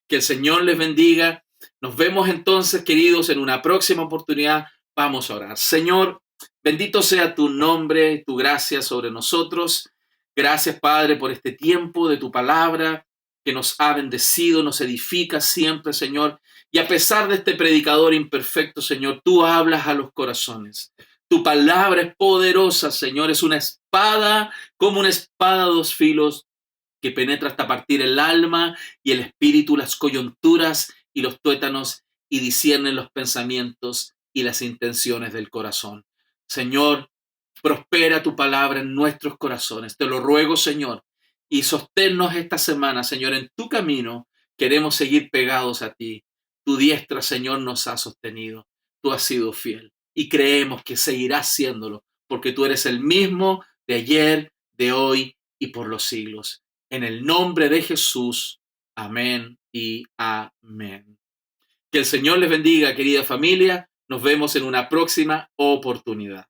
Que el Señor les bendiga. Nos vemos entonces, queridos, en una próxima oportunidad. Vamos a orar. Señor, bendito sea tu nombre, tu gracia sobre nosotros. Gracias, Padre, por este tiempo de tu palabra que nos ha bendecido, nos edifica siempre, Señor. Y a pesar de este predicador imperfecto, Señor, tú hablas a los corazones. Tu palabra es poderosa, Señor. Es una espada, como una espada a dos filos, que penetra hasta partir el alma y el espíritu, las coyunturas y los tuétanos, y disciernen los pensamientos y las intenciones del corazón. Señor, prospera tu palabra en nuestros corazones. Te lo ruego, Señor, y sosténnos esta semana, Señor, en tu camino. Queremos seguir pegados a ti. Tu diestra, Señor, nos ha sostenido. Tú has sido fiel y creemos que seguirás siéndolo, porque tú eres el mismo de ayer, de hoy y por los siglos. En el nombre de Jesús. Amén y amén. Que el Señor les bendiga, querida familia. Nos vemos en una próxima oportunidad.